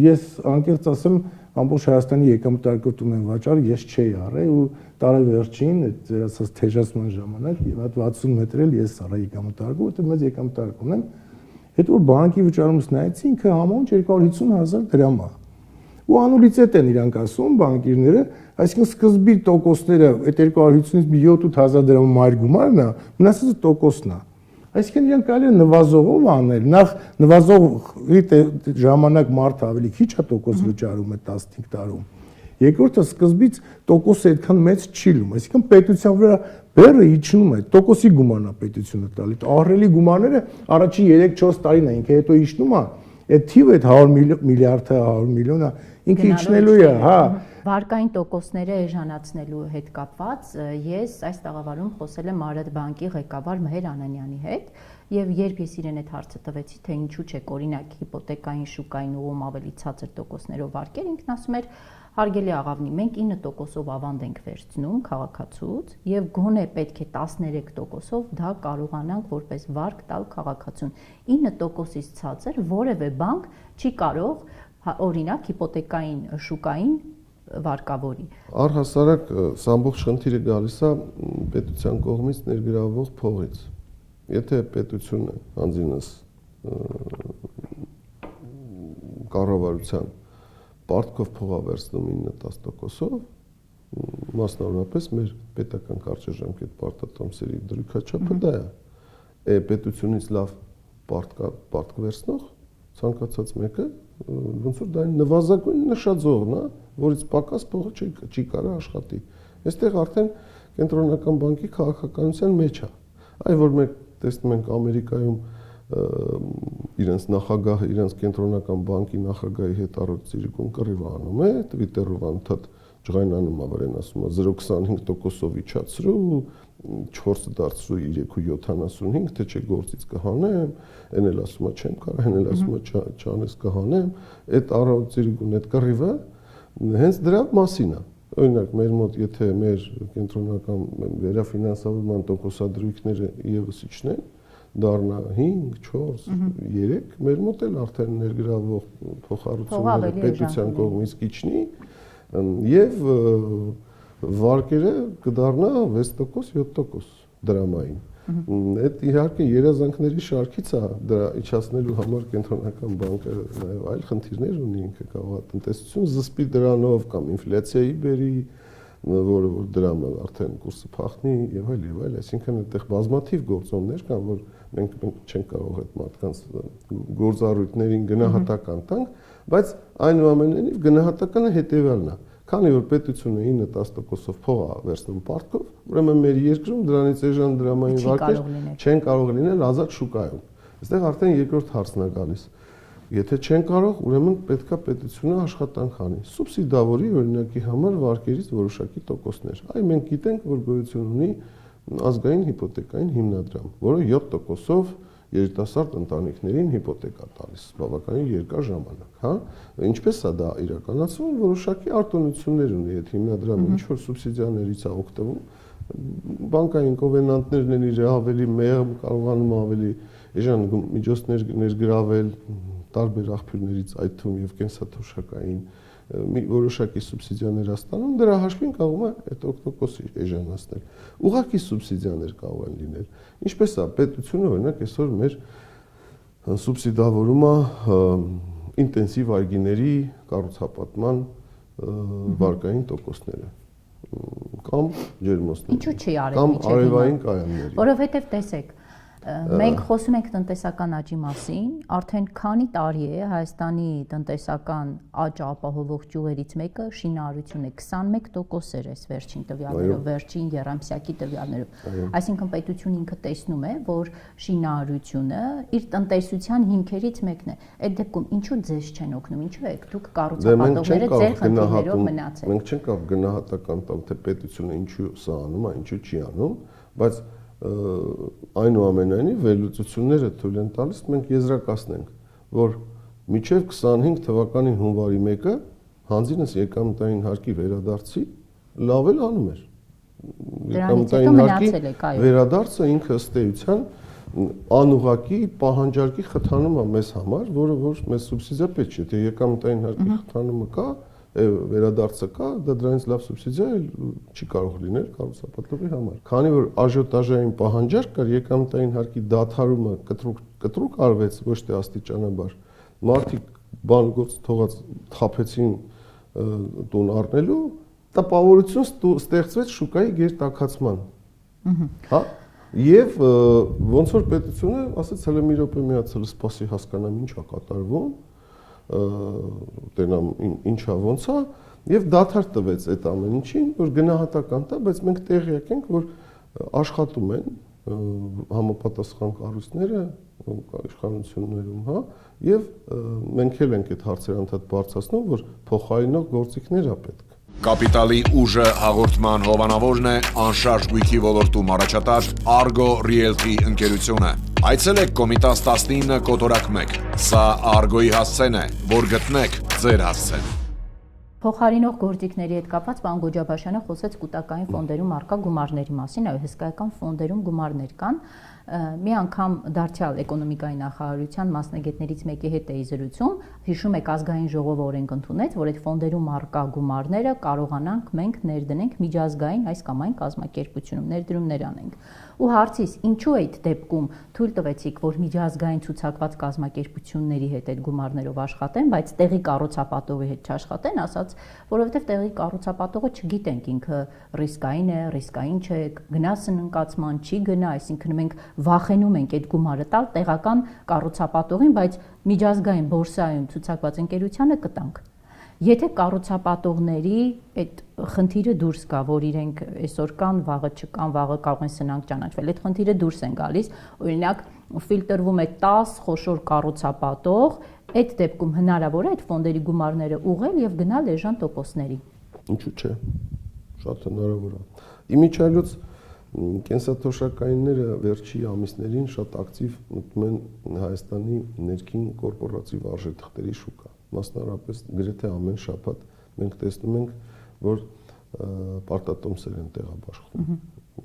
ես անկեղծ ասեմ, ամբողջ Հայաստանի եկամտարկով տուն են վաճառ, ես չէի առել ու տարեվերջին այդ ձեր ասած թեժացման ժամանակ հատ 60 մետր էլ ես առա եկամտարկով, որտեղ մեծ եկամտարկ ունեմ։ Հետո որ բանկի վճարումս նայեցի, ինքը համոն 250,000 դրամ է։ Ու անուլից են իրանք ասում բանկիրները, այսինքն սկզբի տոկոսները այդ 250-ից մի 7-8 դրամ մայր գումարն է, մնացածը տոկոսն է։ Այսինքն իրանք կարելի է նվազողով անել, նախ նվազողի ժամանակ մարդը ավելի քիչ է տոկոս վճարում է 15 տարում։ Երկրորդը սկզբից տոկոսը այդքան մեծ չի լինում, այսինքն պետության վրա բեռը իջնում է, տոկոսի գումարն է պետությունը տալի, ահռելի գումարները առաջին 3-4 տարին է, ինքը հետո իջնում է, այդ թիվը այդ 100 միլիարդը, 100 միլիոնը ինքը իջնելու է, հա։ Վարկային տոկոսները էժանացնելու հետ կապված ես այս տաղավարում խոսել եմ Արեդ բանկի ղեկավար Մհեր Անանյանի հետ եւ երբ ես իրեն այդ հարցը տվեցի թե ինչու՞ չեք օրինակ հիպոթեկային շուկային ուղում ավելի ցածր տոկոսներով վարկեր, ինքն ասում էր հարգելի աղավնի, մենք 9%-ով ավանդ ենք վերցնում քաղաքացուց եւ գոնե պետք է 13%-ով դա կարողանանք որպես վարկ տալ քաղաքացուն։ 9%-ից ցածր որևէ բանկ չի կարող օրինակ հիպոթեկային շուկային վարկավորի։ Առհասարակ սա ամբողջ խնդիրը գալիս է պետության կողմից ներգրավվող փողից։ Եթե պետությունը անձինս կառավարության պարտքով փող վերցնում 9-10%-ով, մասնավորապես մեր պետական կարճաժամկետ պարտատոմսերի դրույքաչափը դա է։ Պետությունից լավ պարտք վերցնող ցանկացած մեկը ոնց որ դա նվազագույն նշաձողն է, որից պակաս փողը չի կարող աշխատի։ Այստեղ արդեն կենտրոնական բանկի քաղաքականության մեջ է։ Այ որ մենք տեսնում ենք Ամերիկայում իրենց նախագահը իրենց կենտրոնական բանկի նախագահի հետ առողջություն կռիվ անում է, Twitter-ով անդադ ջղայնանում է, վրան ասում է 0.25%-ով իջացրու, 4-ը դարձրու 3.75, թե չէ գործից կհանեմ, այն էլ ասում է չեմ կարող, այն էլ ասում է չանես կհանեմ, այդ առողջություն այդ կռիվը հենց դրա մասին է։ Օրինակ մեր մոտ եթե մեր կենտրոնական վերաֆինանսավորման տոկոսադրույքները եւս իջնեն, դառնա 5, 4, 3, մեր մոտ էլ արդեն ներգրավող փոխառությունները պետության կողմից կիջնի եւ վարկերը կդառնա 6%, 7% դրամային։ Այդ իհարկե երազանքների շարքից է դրա իջացնելու համար կենտրոնական բանկը նաեւ այլ խնդիրներ ունի, ինքը կարող է տնտեսություն զսպի դրանով կամ ինֆլյացիայի բերի, որը որ դրամը արդեն կուրսը փախնի եւ այլ, այսինքն այդտեղ բազմաթիվ գործոններ կան, որ մենք չենք կարող այդ մարդկանց գործառույթներին գնահատական տանք, բայց այնուամենայնիվ գնահատականը հետեւյալն է։ Քանի որ պետությունը 9-10%-ով փող է վերցնում պարտքով, ուրեմն մեր երկրում դրանից էժան դրամային վարկեր չեն կարող լինել ազատ շուկայում։ Այստեղ արդեն երկրորդ հարցն է գալիս։ Եթե չեն կարող, ուրեմն պետքա պետությունը աշխատանք անի։ Սուբսիդավորի օրինակի համար վարկերից որոշակի տոկոսներ։ Այ մենք գիտենք, որ գոյություն ունի ազգային հիպոթեկային հիմնադրամ, որը 7%-ով երիտասարդ ընտանիքներին հիպոթեկա տալիս բավականին երկար ժամանակ, հա։ Ինչպես է դա իրականացվում, որոշակի արտոնություններ ունի այդ հիմնադրամը, ինչ որ սուբսիդիաներից է օգտվում, բանկային կովենանտներն են իր ավելի մեղմ կարողանում ավելի էժան միջոցներ ներգրավել տարբեր աղբյուրներից, այդ թվում եւ կենսաթոշակային մի որոշակի սուբսիդիաներ ստանում, դրա հաշվին կարող է այդ օգտակոսի էժանացնել։ Ուղղակի սուբսիդիաներ կարող են լինել։ Ինչպես է պետությունը օրինակ այսօր մեր սուբսիդավորում է ինտենսիվ այգիների կառուցապատման վարկային տոկոսները կամ ջերմոցները։ Ինչու՞ չի արել կամ միջև արևային հիմա։ կայանների։ Որովհետև տեսեք, մենք խոսում ենք տնտեսական աճի մասին, արդեն քանի տարի է Հայաստանի տնտեսական աճը ապահովող ճյուղերից մեկը շինարարությունն է, 21% էր այս վերջին տվյալներով, վերջին եռամսյակի տվյալներով։ Այսինքն պետությունը ինքը տեսնում է, որ շինարարությունը իր տնտեսության հիմքերից մեկն է։ Այդ դեպքում ինչու ձեզ չեն օգնում, ինչու եք դուք կառուցապատողները ձեր խնդիրներով մնացել։ Մենք չենք կարող գնահատական տալ, թե պետությունը ինչու սա անում է, ինչու չի անում, բայց այնուամենայնիվ վերլուծությունները թույլ են տալիս մենք եզրակացնենք, որ մինչև 25 թվականի հունվարի 1-ը հանձինս եկամտային հարկի վերադարձի լավ էլ անում էր։ Եկամտային հարկի վերադարձը ինքը ըստ էության անուղղակի պահանջարկի խթանում է մեզ համար, որը որ մեզ սուբսիդիա պետք չէ, թե եկամտային հարկի խթանումը կա, վերադարձը կա, դա դրանից լավ սուբսիդիա չի կարող լինել կառուցապատողի համար։ Քանի որ աժիոտաժային պահանջարկ կար, եկամտային հարկի դադարումը կտրուկ արվեց, ոչ թե աստիճանաբար։ Մարդիկ բան գործ թողած թափեցին տուն առնելու, տպավորություն ստեղծվեց շուկայի գերտաքացման։ Հա։ Եվ ոնց որ պետությունը ասեց, հələ մի րոպե միացել սպասի հասկանամ ինչա կատարվում, տենամ ինչա ոնց է, եւ դադար տվեց այդ ամեն ինչին, որ գնահատական տա, բայց մենք տեղյակ ենք, որ աշխատում են համապատասխան կառույցները իշխանություններում, հա, եւ մենք էլ ենք այդ հարցերը անդադ բարձրացնում, որ փոխարինող գործիքներ է պետք։ Կապիտալի ուժը հաղորդման հովանավորն է անշարժ գույքի ոլորտում առաջատար Argo Realty ընկերությունը։ Այցելեք Կոմիտաս 19 կոտորակ 1։ Սա Argo-ի հասցեն է, որ գտնեք ձեր հասցեն։ Փոխարինող գործիքների հետ կապված պարոն Գոջաբաշյանը խոսեց կൂട്ടակային ֆոնդերում առկա գումարների մասին, այո, հսկայական ֆոնդերում գումարներ կան։ Մի անգամ դարձյալ էկոնոմիկայի նախարարության մասնագետներից մեկի հետ էի զրուցում, հիշում եք ազգային ժողովը օրենք ընդունեց, որ այդ ֆոնդերում առկա գումարները կարողանանք մենք ներդնենք միջազգային այս կամ այն կազմակերպությունում, ներդրումներ անենք։ Ու հարցիս, ինչու այդ դեպքում թույլ տվեցիք, որ միջազգային ցուցակված կազմակերպությունների հետ այդ գումարներով աշխատեն, բայց տեղի կառուցապատողի հետ չաշխատեն, ասաց, որովհետև տեղի կառուցապատողը չգիտենք ինքը ռիսկային է, ռիսկային չէ, գնա սննկացման, չի գնա, այսինքն մենք վախենում ենք այդ գումարը տալ տեղական կառուցապատողին, բայց միջազգային բորսայում ցուցակված ընկերությանը կտանք։ Եթե կառուցապատողների այդ խնդիրը դուրս գա, որ իրենք այսօր կան, վաղը չկան, վաղը կարող են սնանկ ճանաչվել, այդ խնդիրը դուրս են գալիս, օրինակ ֆիլտրվում է 10 խոշոր կառուցապատող, այդ դեպքում հնարավոր է այդ ֆոնդերի գումարները ուղղել եւ գնալ էժան տոկոսների։ Ինչու՞ չէ։ Շատ հնարավոր է։ Իմիջիայլոց կենսաթոշակայինները վերջի ամիսներին շատ ակտիվ մտնում են Հայաստանի ներքին կորպորատիվ արժեթղթերի շուկա։ Մասնավորապես գրեթե ամեն շաբաթ մենք տեսնում ենք, որ պարտատոմսեր են տեղաբաշխվում։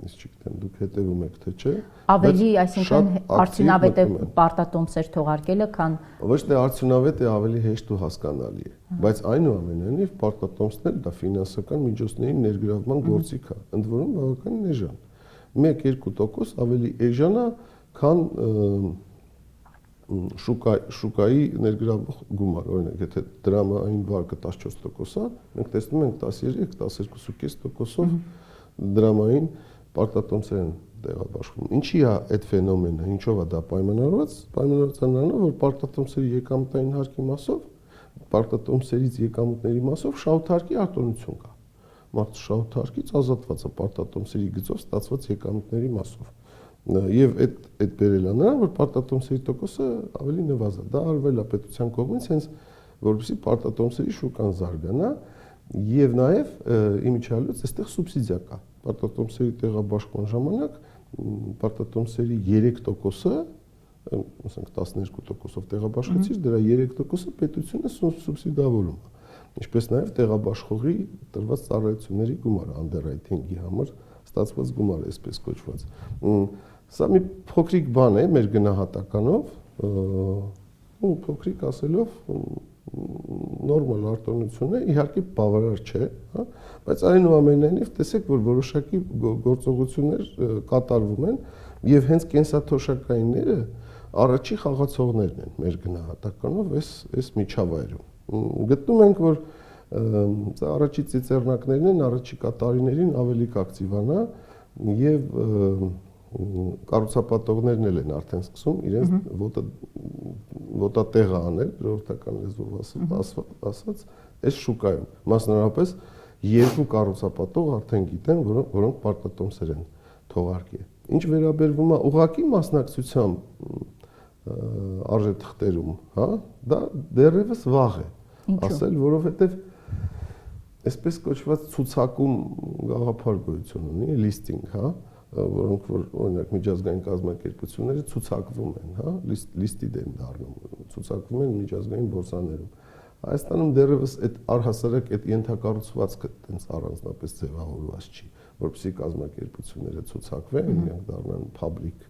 Իսկ չգիտեմ, դուք հետևում եք թե չէ։ Ավելի, այսինքն արդյունավետ է պարտատոմսեր թողարկելը, քան ոչ թե արդյունավետ է, ավելի հեշտ ու հասկանալի է։ Բայց այնուամենայնիվ պարտատոմսները դա ֆինանսական միջոցների ներգրավման գործիք է, ընդ որում բավականին էժան։ 1-2% ավելի էժան է, քան շուկայի ներգրավող գումար, օրինակ, եթե դրամային վարկը 14% է, մենք տեսնում ենք 13-12.5%-ով դրամային պարտատոմսեր են տեղաբաշխվում։ Ինչի է այդ ֆենոմենը, ինչով է դա պայմանավորված։ Պայմանավորված է, որ պարտատոմսերի եկամտային հարկի մասով, պարտատոմսերից եկամուտների մասով շահութարկի արտոնություն կա։ Մարդը շահութարկից ազատված է պարտատոմսերի գծով ստացված եկամուտների մասով։ Եվ այդ բերել է նրան, որ պարտատոմսերի տոկոսը ավելի նվազ է։ Դա արվել է պետության կողմից, հենց որովհետեւ պարտատոմսերի շուկան զարգանա եւ նաեւ իմիջիայլոց այստեղ սուբսիդիա կա։ Պարտատոմսերի տեղաբաշխման ժամանակ պարտատոմսերի 3%-ը, ասենք 12%-ով տեղաբաշխեցիր, դրա 3%-ը պետությունը սուբսիդավորում է։ Ինչպես նաեւ տեղաբաշխողի տրված ծառայությունների գումարը underwriting-ի համար ստացված գումարը, այսպես կոչված։ Սա մի փոքրիկ բան է մեր գնահատականով, ու փոքրիկ ասելով նորմալ արտոնություն է, իհարկե բավարար չէ, հա, բայց այնուամենայնիվ տեսեք, որ որոշակի գործողություններ կատարվում են եւ հենց կենսաթոշակայինները առաջի խաղացողներն են մեր գնահատականով այս միջավայրում։ Գտնում ենք, որ առաջի ծիծեռնակներն են առաջիկա տարիներին ավելի կակտիվանա եւ կառուցապատողներն են արդեն սկսում իրենց ոտատեղը անել, ժողովրդական լեզվով ասած, այս շուկայում։ Մասնավորապես երկու կառուցապատող արդեն գիտեն, որոնք պարտատոմսեր են թողարկի։ Ինչ վերաբերվում է ուղղակի մասնակցությամբ արժեթղթերում, հա, դա դեռևս վաղ է ասել, որովհետև այսպես կոչված ցուցակում գաղափար գոյություն ունի, լիստինգ, հա, որոնք որ օրինակ միջազգային կազմակերպությունները ցուցակվում են, հա, լիստի դեմ դառնում, ցուցակվում են միջազգային բորսաներում։ Հայաստանում դեռևս այդ առհասարակ այդ ենթակառուցվածքը տենց առանձնապես ձևավորված չի, որպեսզի կազմակերպությունները ցուցակվեն, իրենք դառնան public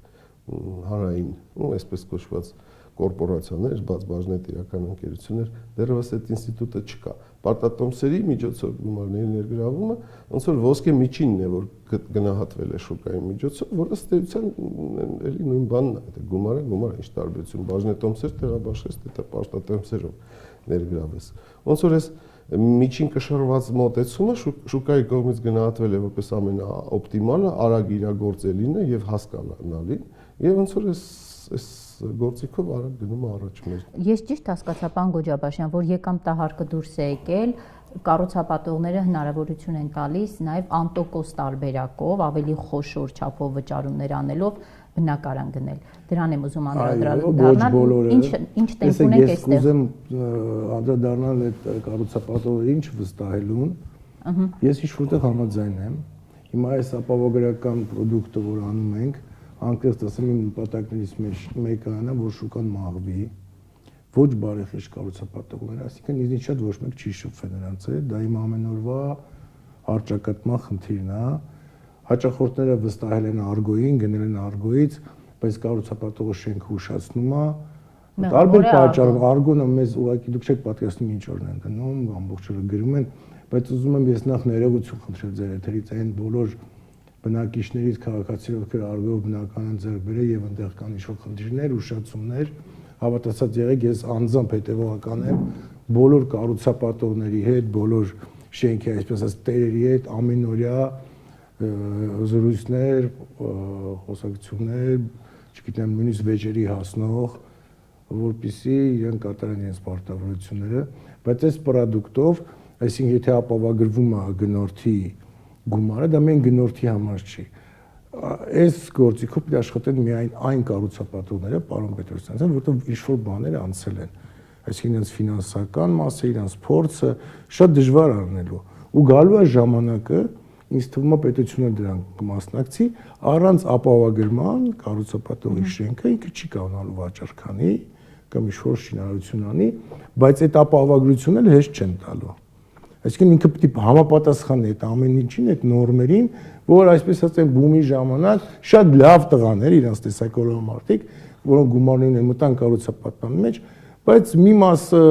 հանրային, ու այսպես կոչված կորպորացիաներ, բաժնետիրական ընկերություններ, դեռևս այդ ինստիտուտը չկա։ Պարտատոմսերի միջոցով գումարների ներգրավումը ոնց որ ոսկե միջինն է, որ գնահատվել է շուկայի միջոցով, որը ըստ էության էլի նույն բանն է, գումարը, ինչ տարբերություն, բաժնետոմսեր տեղաբաշխես, թե պարտատոմսերով ներգրավես։ Ոնց որ այս միջին կշռված մոտեցումը շուկայի կողմից գնահատվել է որպես ամենաօպտիմալը, արագ իրագործելինը եւ հասկանալին, եւ ոնց որ այս գործիքով արագ գնում առաջ մեր։ Ես ճիշտ հասկացա, պարոն Գոջաբաշյան, որ եկամտահարկը դուրս է եկել, կառուցապատողները հնարավորություն են տալիս նաև անտոկոս տարբերակով, ավելի խոշոր չափով վճարումներ անելով բնակարան գնել։ Դրան եմ ուզում անդրադառնալ։ Ինչ տեղ ունենք այստեղ։ Ես ուզեմ անդրադառնալ այդ կառուցապատողներին չվստահելուն։ Ես ինչ-որտեղ համաձայն եմ։ Հիմա այս ապահովագրական ապրանքը, որ անում ենք, անկեղծ ասեմ, իմ նպատակներից մեկը այն է, որ շուկան մաղվի, ոչ բարեխիղճ կառուցապատողներ, այսինքն ինձ շատ ոչ մեկ չի շփվել նրանց հետ, դա իմ ամեն օրվա արճակատման խնդիրն է։ Հաճախորդները վստահել են Argo-ին, գնել են Argo-ից, բայց կառուցապատողը շենքը ուշացնում է։ Տարբեր պատճառով Argo-ն մեզ ուղղակի դուք չեք պատկերացնում ինչ օրն են դնում, ամբողջ օրը գրում են, բայց ուզում եմ ես նախ ներողություն խնդրել ձեր եթերից այն բոլոր բնակիչներից քաղաքացիներ, ովքեր Argo-ով բնականon ձեռք բերել եւ այնտեղ կան ինչ-որ խնդիրներ, ուշացումներ, հավատացած եղեք, ես անձամբ հետևողական եմ բոլոր կառուցապատողների հետ, բոլոր շենքի, այսպես ասած, տերերի հետ ամենօրյա զրույցներ, խոսակցություններ, չգիտեմ, նույնիսկ վեճերի հասնող, որպեսզի իրենք կատարեն իրենց պարտավորությունները, բայց այս պրոդուկտով, այսինքն եթե ապահովագրվում է գնորդի գումարը, դա միայն գնորդի համար չի։ Այս գործիքով պետք է աշխատեն միայն այն կառուցապատողները, պարոն Պետրոսյան, որտեղ ինչ-որ բաներ անցել են, այսինքն իրենց ֆինանսական մասը, իրենց փորձը շատ դժվար առնելու։ Ու գալու է ժամանակը, ինձ թվում է պետությունը դրան կմասնակցի, առանց ապահովագրման կառուցապատողի շենքը ինքը չի կարողանալու վաճառքանի կամ ինչ-որ շինարարություն անի, բայց այդ ապահովագրությունն էլ հեշտ չեն տալու։ Այսինքն ինքը պետք է համապատասխանի այդ ամեն ինչին, այդ նորմերին, որ այսպես ասեմ բումի ժամանակ շատ լավ տղաներ, իրանց տեսակոլով մարդիկ, որոնք գումարներն են մտան կառուցապատման մեջ, բայց մի մասը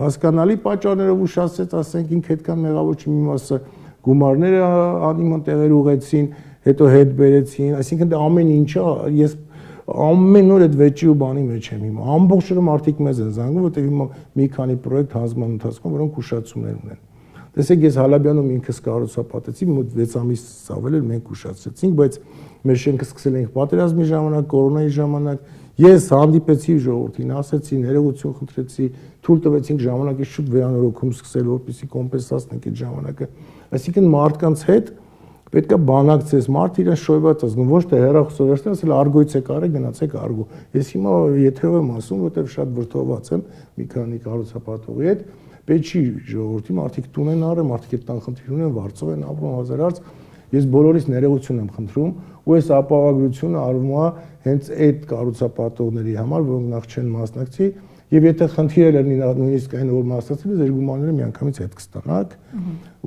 հասկանալի պատճառներով ուշացրեց, ասենք ինքը այդքան մեղավոր չի, մի մասը գումարները անիմոն տեղեր ուղեցին, հետո հետ բերեցին, այսինքն դա ամեն ինչը ես ամեն օր այդ վեճի ու բանի մեջ եմ հիմա։ Ամբողջ օրը մարդիկ մեզ են զանգում, որտեղ հիմա մի քանի պրոյեկտ հանձնման ընթացքում, որոնք ուշացումներ ունեն։ Տեսեք, ես Հալաբյանում ինքս կառուցապատեցի, մոտ 6 ամիս ծավել էր, մենք ուշացրեցինք, բայց մեր շենքը սկսել էինք պատերազմի ժամանակ, կորոնայի ժամանակ։ Ես հանդիպեցի ժողովրդին, ասեցի, ներողություն խնդրեցի, թույլ տվեցինք ժամանակից շուտ վերանորոգում սկսել, որպեսզի կոմպենսացնենք այդ ժամանակը։ Այսինքն մարդկանց հետ պետք է բանակցես, մարդ իրեն շոյված ազգում, ոչ թե հեռախոսով վերցնել, ասել Argo-ից եք արել, գնացեք Argo։ Ես հիմա եթերով եմ ասում, որտեղ շատ վրդովված եմ մի քանի կառուցապատողի հետ, պետք չի ժողովրդի մարդիկ տուն են առել, մարդիկ այդ տան խնդիր ունեն, վարձով են ապրում հազարարց։ Ես բոլորից ներողություն եմ խնդրում, ու այս ապահովագրությունը արվում է հենց այդ կառուցապատողների համար, որոնք նախ չեն մասնակցի, Եվ եթե խնդիրը լինի նույնիսկ այն որ մասնակցել ձեր գումարները միանգամից հետ կստանաք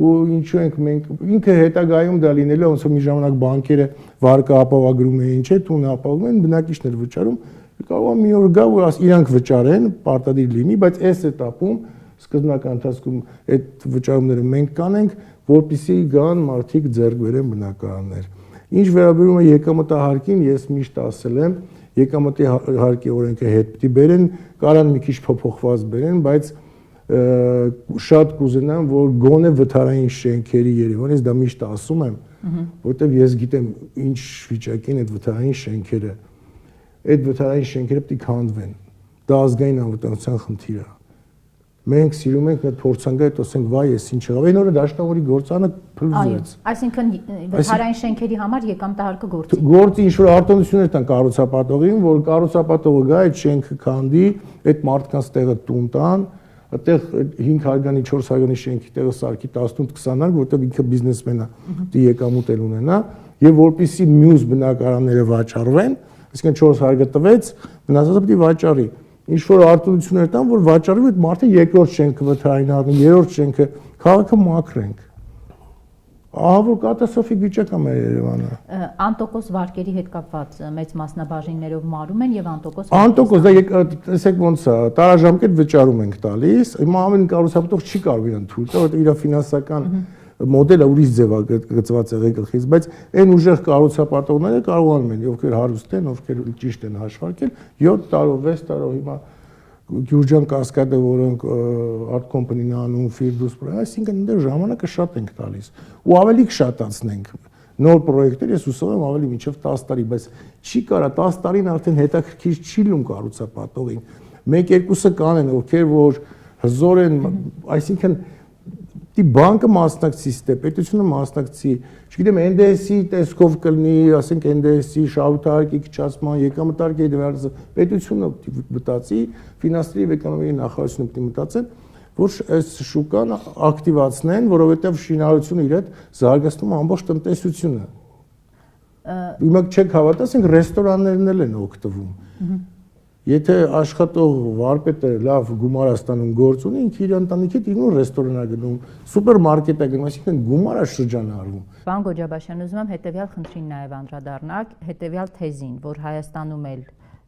ու ինչու ենք մենք ինքը հետագայում դա լինելու ոնց որ մի ժամանակ բանկերը վարկը ապահովագրում էին չէ տունը ապահովում են բնակիչներ վճարում կարող է մի օր գա որ իրանք վճարեն պարտադիր լինի բայց այս этаպում սկզբնական ընթացքում այդ վճարումները մենք կանենք որպեսզի գան մարդիկ ձեռք բերեն բնակարաններ ինչ վերաբերում է եկամտահարկին ես միշտ ասել եմ եկամտի հարկի օրենքը հետ պիտի բերեն, կարան մի քիչ փոփոխված բերեն, բայց շատ կուզենամ, որ գոնե վթարային շենքերի Երևանից դա միշտ ասում եմ, որտեվ ես գիտեմ ինչ վիճակին այդ վթարային շենքերը, այդ վթարային շենքերը պիտի քանդվեն։ Դա ազգային անվտանգության խնդիր է։ Մենք սիրում ենք այդ փորձանգա հետ ասենք վայ էս ինչ եղավ այն օրը դաշնամուրի գործանը փլուզվեց այսինքն վթարային շենքերի համար եկամտահարկը գործի ինչ որ արտոնություններ տան կառուցապատողին որ կառուցապատողը գա այդ շենքը քանդի այդ մարդկանց տեղը տուն տան այդտեղ 5 հարգանի 4 հարգանի շենքի տեղը սարքի 18-20 հարգ որտեղ ինքը բիզնեսմեն է դի եկամուտ էլ ունենա եւ որպեսի մյուս բնակարանները վաճառվեն այսինքն 4 հարգը տվեց մնացածը պիտի վաճառի ինչ որ արտոնություններ տան, որ վաճառվում այդ մարդը երկրորդ շենքը վթարային առնում, երրորդ շենքը քաղաքը մաքրենք։ Ահա որ կատաստրոֆիկ վիճակ է մեր Երևանը։ Անտոկոս վարկերի հետ կապված մեծ մասնաբաժիններով մարում են եւ անտոկոս դա տեսեք ոնց է, տարաժամկետ վճարում ենք տալիս, հիմա ամեն կառուցապատող չի կարող իրան թույլ տալ, որտեղ իր ֆինանսական մոդելը ուրիշ ձև է գծված եղել գլխից, բայց այն ուժեղ կառուցապատողները կարողանում են, ովքեր հարուստ են, ովքեր ճիշտ են հաշվարկել, 7 տարով, 6 տարով հիմա Գյուրջան կասկադը, որոնք Art Company-ն անում, Firdus, այսինքն այնտեղ ժամանակը շատ ենք տալիս ու ավելի կշատացնենք նոր պրոյեկտներ, ես հուսով եմ ավելի մինչև 10 տարի, բայց չի կարա 10 տարին արդեն հետաքրքիր չի լինում կառուցապատողին։ Մեկ-երկուսը կանեն, ովքեր որ հզոր են, այսինքն դի բանկը մասնակցի, պետությունը մասնակցի, չգիտեմ NDS-ի տեսքով կլինի, ասենք NDS-ի շահութարկի քչացման, եկամտարկի դեպի պետությունը մտածի, ֆինանսների եւ էկոնոմիկայի նախարարությունը պետք է մտածեն, որ այս շուկան ակտիվացնեն, որովհետեւ շինարարությունը իր հետ զարգացնում ամբողջ տնտեսությունը։ Հիմա չեք հավատա, ասենք ռեստորաններն էլ են օգտվում։ Եթե աշխատող վարպետը լավ գումար է ստանում գործ ունի, ինքը իր ընտանիքի դիմում ռեստորան է գնում, սուպերմարկետ է գնում, այսինքն գումար է շրջանառվում։ Պարոն Գոջաբաշյան, ուզում եմ հետեւյալ խնդրին նաև անդրադառնալ, հետեւյալ թեզին, որ Հայաստանում էլ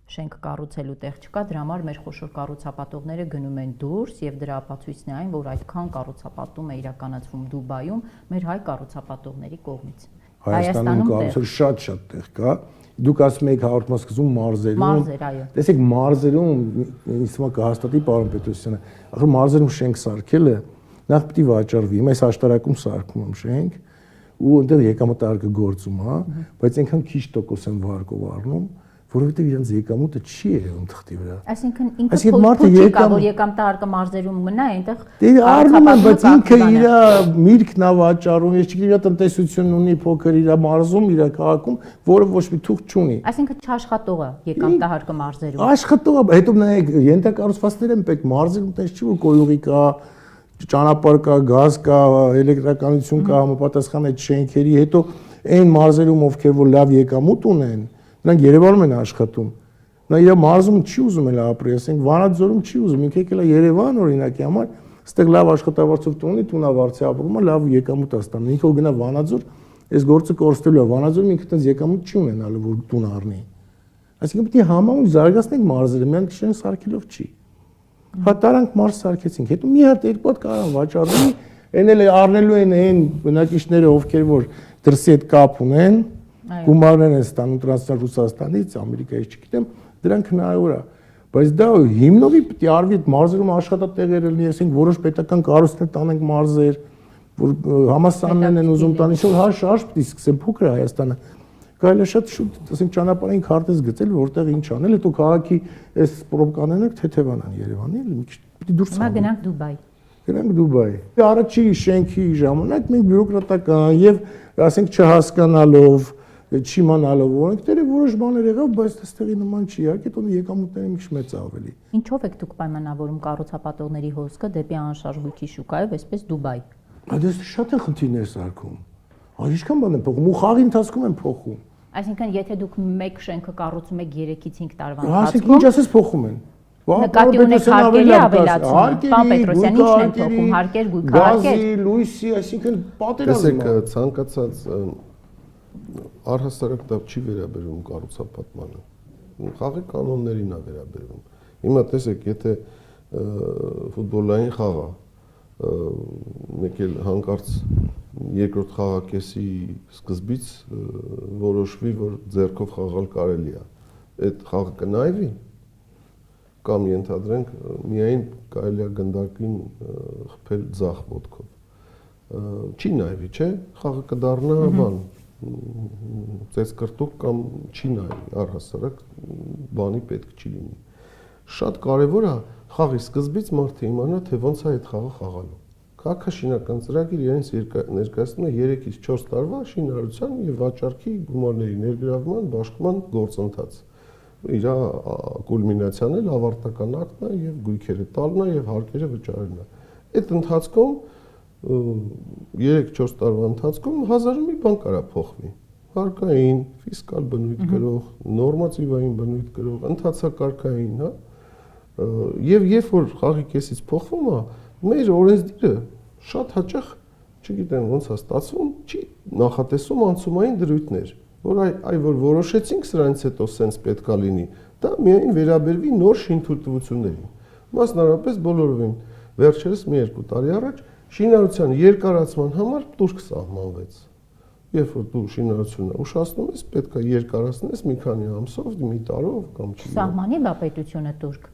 շենք կառուցելու տեղ չկա, դրա համար մեր խոշոր կառուցապատողները գնում են դուրս եւ դրա ապացույցն է այն, որ այդքան կառուցապատում է իրականացվում Դուբայում մեր հայ կառուցապատողների կողմից։ Հայաստանում կառուցել շատ տեղ կա։ Դուք ասում եք հաղորդման սկզբում մարզերում։ Տեսեք մարզերում ինձ թվում է կհաստատի պարոն Պետրոսյանը, ախր մարզերում շենք սարքելը նախ պիտի վաճառվի։ Հիմա այս աշտարակում սարքում եմ շենք ու այնտեղ եկամտահարկը գործում, հա, բայց այնքան քիչ տոկոս են վարկով առնում, որովհետև իրենց եկամուտը չի երևում թղթի վրա։ Այսինքն ինքը փոքր կա, որ եկամտահարկը մարզերում մնա, այնտեղ առնում են, բայց ինքը իր միրգն է վաճառում, ես չգիտեմ, իր տնտեսությունն ունի փոքր իր մարզում, իր քաղաքում, որը ոչ մի թուղթ չունի։ Այսինքն չաշխատող է եկամտահարկը մարզերում։ Աշխատող է, հետո նայեք, ենթակառուցվածքներ են պետք, մարզերում տես չի որ կոյուղի կա, ճանապարհ կա, գազ կա, էլեկտրականություն կա, համապատասխան այդ շենքերի, հետո այն մարզերում ովքեր որ լավ եկամուտ ունեն նրանք Երևանում են աշխատում։ Նա իր մարզում չի ուզում էլ ապրի, ասենք Վանաձորում չի ուզում, ինքը եկել է Երևան օրինակի համար, այստեղ լավ աշխատավարձով տուն ունի, տունավարձի ապրում է, լավ եկամուտ է ստանում։ Ինքը գնա Վանաձոր, այս գործը կորստելու է, Վանաձորում ինքը այդպես եկամուտ չի ունենալու, որ տուն առնի։ Այսինքն պետք է համահունչ զարգացնենք մարզերը, միայն քիշեն սարքելով չի։ Հատարանք մարզ սարքեցինք, հետո մի հատ երկու հատ կարան վաճառվի, այն էլ առնելու են այն բնակիչները, ովքեր որ դրսի հետ կապ ունեն, գումարներ են ստանում տրանսֆեր Ռուսաստանից, Ամերիկայից, չգիտեմ, դրանք հնարավոր է, բայց դա հիմնովի պետք է արվի մարզերում աշխատատեղեր լինի, ասենք որոշ պետական կառույցներ տանենք մարզեր, որ համասաններն են ուզում տանի, որ հաշ պետք է սկսեն փոքր Հայաստանը։ Կարելի է շատ շուտ, ասենք ճանապարհային քարտեզ գծել, որտեղ ինչ անել, հետո քաղաքի այս պրոբկաները թեթևանան Երևանի, մի քիչ պետք է դուրս գնանք գնանք Դուբայ։ Գնանք Դուբայ։ Առաջի շենքի ժամանակ մենք բյուրոկրատական եւ ասենք չհասկանալով չիմանալով որոնքները որոշ բաներ եղավ, բայց այստեղի նման չի, իհարկե տոնը եկամուտները մի քիչ մեծ է ավելի։ Ինչով եք դուք պայմանավորում կառուցապատողների հոսքը դեպի անշարժ գույքի շուկայով, այսպես Դուբայ։ Այդպես շատ են խնդիրներ սարքում։ Ինչքան բան են փոխում, ու խաղի ընթացքում են փոխում։ Այսինքն եթե դուք մեկ շենքը կառուցում եք 3-ից 5 տարվա ընթացքում, ինչ ասես փոխում են։ Նկատի ունեք հարկերի ավելացումը, պարոն Պետրոսյան, ի՞նչն են փոխում, հարկեր, գույքը, հարկեր։ Գազի, լույսի, այսինքն պատերազմը։ Տեսեք, ցանկացած առհասարակ դա չի վերաբերում կառուցապատմանը։ Խաղի կանոններին է վերաբերվում։ Հիմա տեսեք, եթե ֆուտբոլային խաղ է, մեկ էլ հանկարծ երկրորդ խաղակեսի սկզբից որոշվի, որ ձեռքով խաղալ կարելի է, այդ խաղը կնայվի կամ ենթադրենք միայն կարելի է գնդակին խփել ձախ ոտքով։ Չի նայվի, չէ՞, խաղը կդառնա բան, ծեծկրտուկ կամ չի նայվի, առհասարակ բանի պետք չի լինի։ Շատ կարևոր է խաղի սկզբից մարդը իմանա, թե ոնց է այդ խաղը խաղալու։ Քաղաքաշինական ծրագիր իրենց ներկայացնում է 3-ից 4 տարվա շինարարության եւ վաճառքի գումարների ներգրավման բաշխման գործընթաց։ Իր կուլմինացիան էլ ավարտական ակտն է եւ գույքերը տալն է եւ հարկերը վճարելն է։ Այդ ընթացքում 3-4 տարվա ընթացքում հազար մի բան կարա փոխվի։ Հարկային, ֆիսկալ բնույթ կրող, նորմատիվային բնույթ կրող, ընթացակարգային, հա։ Եվ երբ որ խաղի կեսից փոխվում է, մեր օրենսդիրը շատ հաճախ, չգիտեմ ոնց է ստացվում, չի նախատեսում անցումային դրույթներ, որ որ որոշեցինք սրանից հետո սենց պետքա լինի, դա միայն վերաբերվի նոր շինթույլտվություններին։ Մասնավորապես բոլորովին վերջերս մի 2 տարի առաջ շինարարության երկարացման համար տուրք սահմանվեց։ Երբ որ դու շինարարությունը ուշացնում ես, պետք է երկարացնես մի քանի ամսով, մի տարով կամ չի։ Սահմանի բա պետությունը տուրք,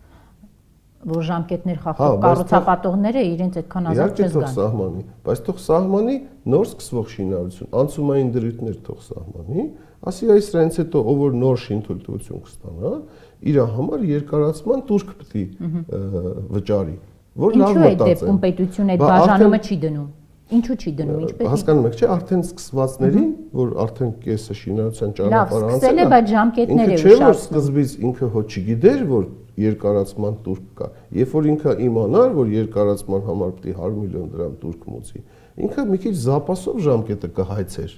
որ ժամկետներ խախտող կառուցապատողները իրենց այդքան ազատ չզգան։ Իհարկե թող սահմանի, բայց թող սահմանի նոր սկսվող շինարարություն, անցումային դրույթներ թող սահմանի, ասի այս սրանից հետո ով որ նոր շինթույլտվություն կստանա, իր համար երկարացման տուրք պետք է վճարի, որ լավ մտածեն։ Ինչու է դեպքում պետությունը այդ բաժանումը չի դնում։ Ինչու չի դնում, ինչպես։ Հասկանում եք, չէ, արդեն սկսվածներին, որ արդեն կեսը շինարարության ճանապարհը անցել է, բայց ժամկետներ է ուշացնում։ Չէ, որ սկզբից ինքը հո չգիտեր, որ երկարացման տուրք կա։ Երբ որ ինքը իմանար, որ երկարացման համար պետք է 100 միլիոն դրամ տուրք մուծի, ինքը մի քիչ զապասով ժամկետը կհայցեր։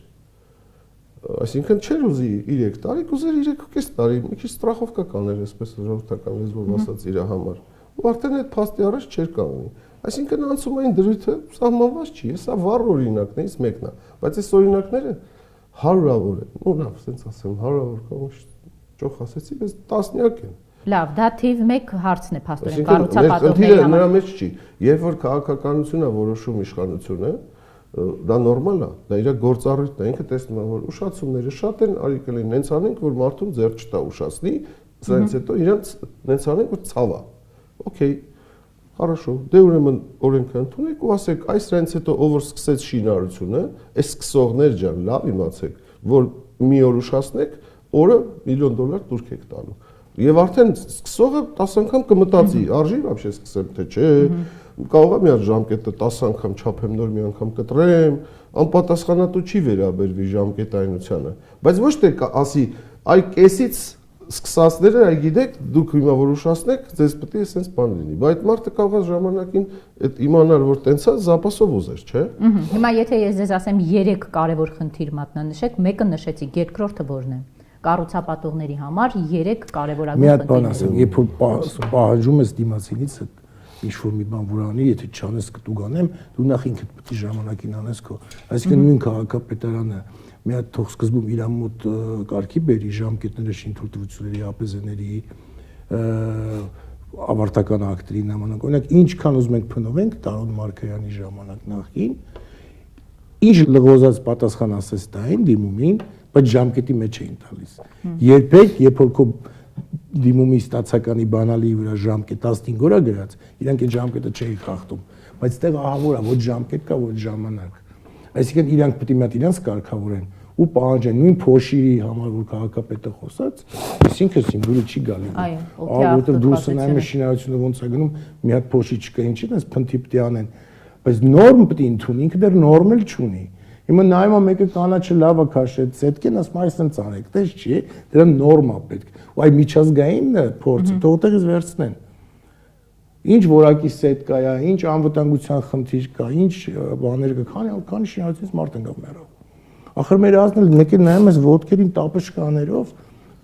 Այսինքն չէր ուզի 3 տարի, կուզեր 3.5 տարի, մի քիչ ստրախովկա կաներ, այսպես ժողովրդական լեզվով ասած իր համար։ Ու արդեն այդ փաստի առաջ չէր կանգնի։ Այսինքն անցումային դրույթը սահմանված չի, սա վառ օրինակներից մեկն է, բայց այս օրինակները հարյուրավոր են։ Ու լավ, ասենց ասեմ, հարյուրավոր կամ ճոխ ասեցի, բայց տասնյակ են։ Լավ, դա թիվ 1 հարցն է փաստորեն կառուցապատողների համար։ Նրա մեջ չի։ Երբ որ քաղաքականությունն է որոշում իշխանությունը, դա նորմալ է, դա իր գործառույթն է, ինքը տեսնում է, որ ուշացումները շատ են, արի կլինի, նենց անենք, որ մարդուն ձեռ չտա ուշացնի, սրանից հետո իրենց նենց անենք, որ ցավա։ Okay, хорошо, դե ուրեմն օրենքը ընդունեք ու ասեք, այս սրանից հետո ով որ սկսեց շինարարությունը, այս սկսողներ ջան, լավ իմացեք, որ մի օր ուշացնեք, օրը $1 միլիոն տուրք եք տալու։ Եվ արդեն սկսողը 10 անգամ կմտածի, արժի вообще սկսեմ, թե չէ, կարող է մի հատ ժամկետը 10 անգամ չափեմ, նոր մի անգամ կտրեմ, անպատասխանատու չի վերաբերվի ժամկետայնությանը, բայց ոչ թե ասի, այ կեսից սկսածները, այ գիտեք, դուք հիմա որ ուշացնեք, ձեզ պետք է այսպես բան լինի, բայց մարդը կարող է ժամանակին այդ իմանալ, որ տենց է, զապասով ուզեր, չէ։ Հիմա եթե ես ձեզ ասեմ 3 կարևոր խնդիր մատնանշեք, մեկը նշեցիք, երկրորդը որն է։ Կառուցապատողների համար 3 կարևորագույն խնդիրներ։ Մի հատ բան ասեմ, երբ որ պահանջում ես դիմացինից ինչ-որ մի բան որ անի, եթե չանես կտուկ անեմ, դու նախ ինքդ պետք է ժամանակին անես քո։ Այսինքն նույն քաղաքապետարանը մի հատ թող սկզբում իր մոտ կարգի բերի ժամկետները շինթույլտվությունների, ԱՊԶ-ների, ավարտական ակտերի նմանակ։ Օրինակ, ինչքան ուզում ենք փնովենք Տարոն Մարգարյանի ժամանակ նախին, ինչ լղոզած պատասխան ասես տային դիմումին, բայց ժամկետի մեջ էին տալիս։ Երբեք, երբ որ քո դիմումի ստացականի բանալի վրա ժամկետ 15 օր է գրած, իրանք այդ ժամկետը չէին խախտում, բայց այդտեղ ահավոր է, ոչ ժամկետ կա, ոչ ժամանակ։ Այսինքն իրանք պետք է մի հատ իրանք կարգավորեն ու պահանջեն նույն փոշի համար, որ քաղաքապետը խոսած, այսինքն սիմվոլը չի գալի։ Այո, որովհետև դուրս նայում է շինարարությունը ոնց է գնում, մի հատ փոշի չկա, ինչի՞ դες փնթի պետք է անեն։ Բայց նորմ պետք է ընդունի, ինքը դեռ նորմալ չունի։ Հիմա նայում է մեկը կանաչը լավ է քաշել, ցետկեն ասում այսպես անեք, դες չի, դրա նորմա պետք։ Ու այ միջազգային փորձը թողտեղից վերցնեն։ Ինչ որակի սետ կա, ինչ անվտանգության խնդիր կա, ինչ բաներ կա, քանի շինարարությունից մարդ ընկավ մեռավ։ Ախր մեր ազնել մեկ էլ նայում ես ոտքերին տապշկաներով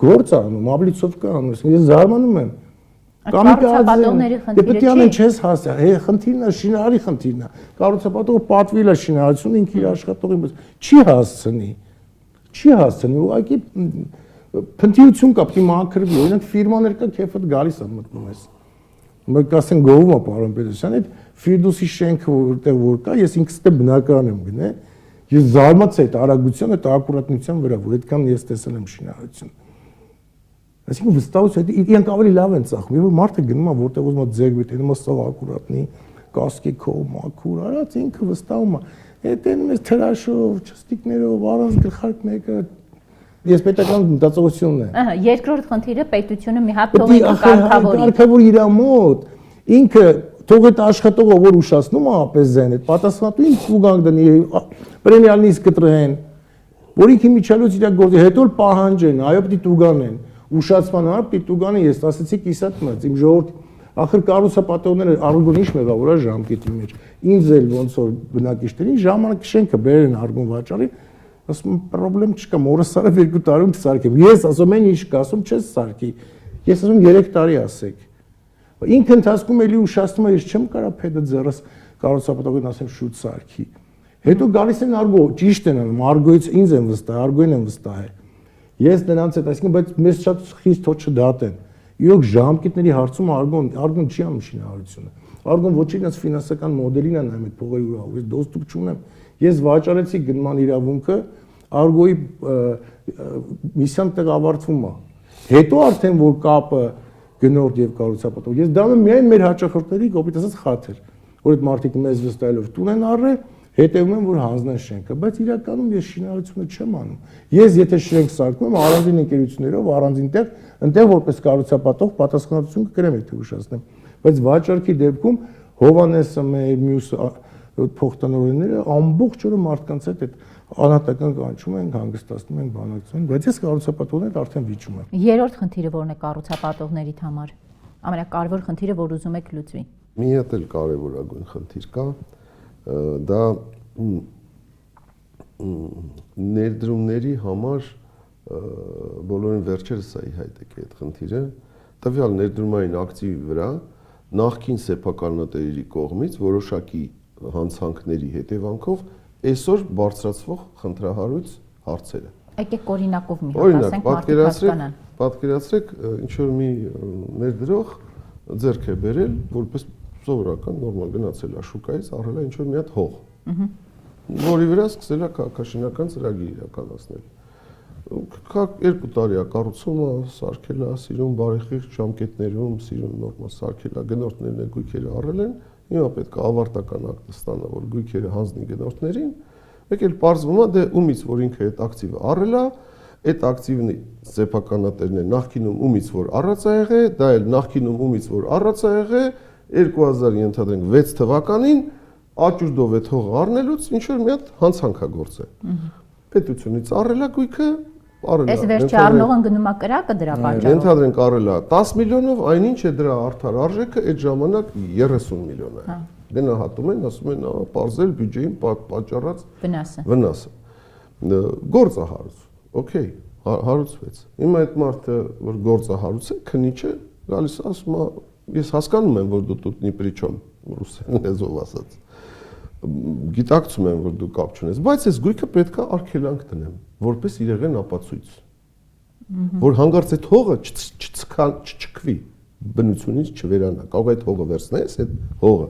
գործ անում, աբլիցով կա անում, ես զարմանում եմ։ Կառուցապատողների խնդիրը Պետք է անեն չես հասա, խնդիրն է շինարարի խնդիրն է։ Կառուցապատողը պատվիրել է շինարարությունը ինքը իր աշխատողին չի հասցնի։ Չի հասցնի, ուղղակի փնթիություն կա, պետք է մաքրվի, օրինակ ֆիրմաներ կա, քեֆդ գալիս է մտնում ես։ Մենք ասենք գովում է պարոն Պետրոսյան, այդ Ֆիրդուսի շենքը որտեղ որ կա, ես ինքս դե բնակարան եմ գնել, ես զարմացա այդ արագության, այդ ակուրատնության վրա, որ այդքան ես տեսել եմ շինարարություն։ Այսինքն վստահություն, իրենք ավելի լավ են ծախում, եւ մարդը գնում է որտեղ ուզում է ձեր գտի, դնում է սա ակուրատնի, կասկի քո մաքուր, արած ինքը վստահում է։ Այդ են մեզ թրաշով, չստիկներով, առանց գլխարկ մեկը ես պետական մտածողությունն է։ Ահա, երկրորդ խնդիրը պետությունը մի հատ թողի կարգավորի։ Կարգավոր իր մոտ ինքը թող այդ աշխատողը որ ուշացնում է ապեզեն, այդ պատասխանատուին ցուգանք դնի, պրեմիալնից կտրեն, որ ինքը միջալուց իր գործի հետո պահանջեն, այո պիտի տուգանեն, ուշացման համար պիտի տուգանեն, ես ասացի կիսատ մած, իմ ժողովուրդ ախր կառուցապատողները արգոն ինչ մեղա որ է ժամկետի մեջ, ինձ էլ ոնց որ բնակիչներին ժամանակ շենքը բերեն արգոն վաճառի, ասում պրոբլեմ չկա, մորը սարը 2 տարում կսարքեմ։ Ես ասում եմ ինչ կա, ասում չես սարքի։ Ես ասում 3 տարի ասեք։ Ինքը ընթացքում էլի ուշացնում է, ես չեմ կարա փեդը ձեռս կառուցապատողին ասեմ շուտ սարքի։ Հետո գալիս են արգո, ճիշտ են անում, արգոից ինձ են վստահ, արգոին են վստահ։ Ես նրանց հետ, այսինքն բայց մեզ շատ խիստ թող չդատեն։ Իրոք ժամկետների հարցում արգոն չի անում շինարարությունը։ Արգոն ոչ իրենց ֆինանսական մոդելին է նայում այդ փողերի վրա, ես դոստուկ չունեմ։ Ես վաճառեցի գնման իրավունքը, արգոյի միսիան տեղ ավարտվում է։ Հետո արդեն որ կապը գնորդ եւ կառուցապատող։ Ես դառնում եմ միայն մեր հաճախորդների կոպիտ ասած խաթր, որ այդ մարդիկ մեզ վստահելով տուն են առել, հետևում են որ հանձնեն շենքը, բայց իրականում ես շինարարությունը չեմ անում։ Ես եթե շենք սարքում եմ առանձին ընկերություններով, առանձին տեղ, այնտեղ որպես կառուցապատող պատասխանատվություն կկրեմ, եթե ուշացնեմ։ Բայց վաճառքի դեպքում Հովանեսը մեր մյուս փոխտնօրենները ամբողջ օրը մարդկանց հետ այդ անհատական կանչում են, հանգստացնում են, բանակցում են, բայց ես կառուցապատողներն արդեն վիճում եմ։ Երրորդ խնդիրը որն է կառուցապատողներիդ համար։ Ամենակարևոր խնդիրը, որ ուզում եք լուծվի։ Մի հատ էլ կարևորագույն խնդիր կա, դա ներդրումների համար բոլորին վերջերս էի հայտեկի այդ խնդիրը, տվյալ ներդրումային ակտիվի վրա նախկին սեփականատերերի կողմից որոշակի հանցանքների հետևանքով այսօր բարձրացվող խնդրահարույց հարցերը։ Եկեք օրինակով մի հատ ասենք մարդիկ հասկանան։ Պատկերացրեք, ինչ որ մի ներդրող ձեռք է բերել, որպես սովորական նորմալ գնացել է շուկայից, առել է ինչ որ մի հատ հող, որի վրա սկսել է քաղաքաշինական ծրագիր իրականացնել։ 2 տարի է կառուցումը, սարքել է, սիրուն բարեխիղճ ժամկետներում, սիրուն նորմալ սարքել է, գնորդներն էլ գույքերը առել են, հիմա պետք է ավարտական ակտը ստանա, որ գույքերը հանձնի գնորդներին, մեկ էլ պարզվում է դե ումից որ ինքը այդ ակտիվը առել է, այդ ակտիվն սեփականատերն է նախկինում ումից որ առած է եղել, դա էլ նախկինում ումից որ առած է եղել 2000 ենթադրենք 6 թվականին աճուրդով այդ հողը առնելուց ինչ որ մի հատ հանցանք է գործել։ Պետությունից առել է գույքը, առել է։ Այս վերջի առնողն գնում է կրակը դրա պատճառով։ Ենթադրենք առել է 10 միլիոնով, այնինչ է դրա արդար արժեքը այդ ժամանակ 30 միլիոն է։ Գնահատում են, ասում են, պարզել բյուջեին պատճառած վնասը։ Գործը հարուց։ Okay, հարուցվեց։ Հիմա այդ մարդը, որ գործը հարուցել, քնիչը գալիս ասում է, ես հասկանում եմ, որ դու тут ни при чем, ռուսերեն լեզվով ասած։ Գիտակցում եմ, որ դու կապ չունես, բայց այս գույքը պետք է արգելանք դնեմ, որպես իրեղեն ապացույց։ Որ հանգարց այդ հողը չչքվի, բնությունից չվերանա, կարող այդ հողը վերցնես, այդ հողը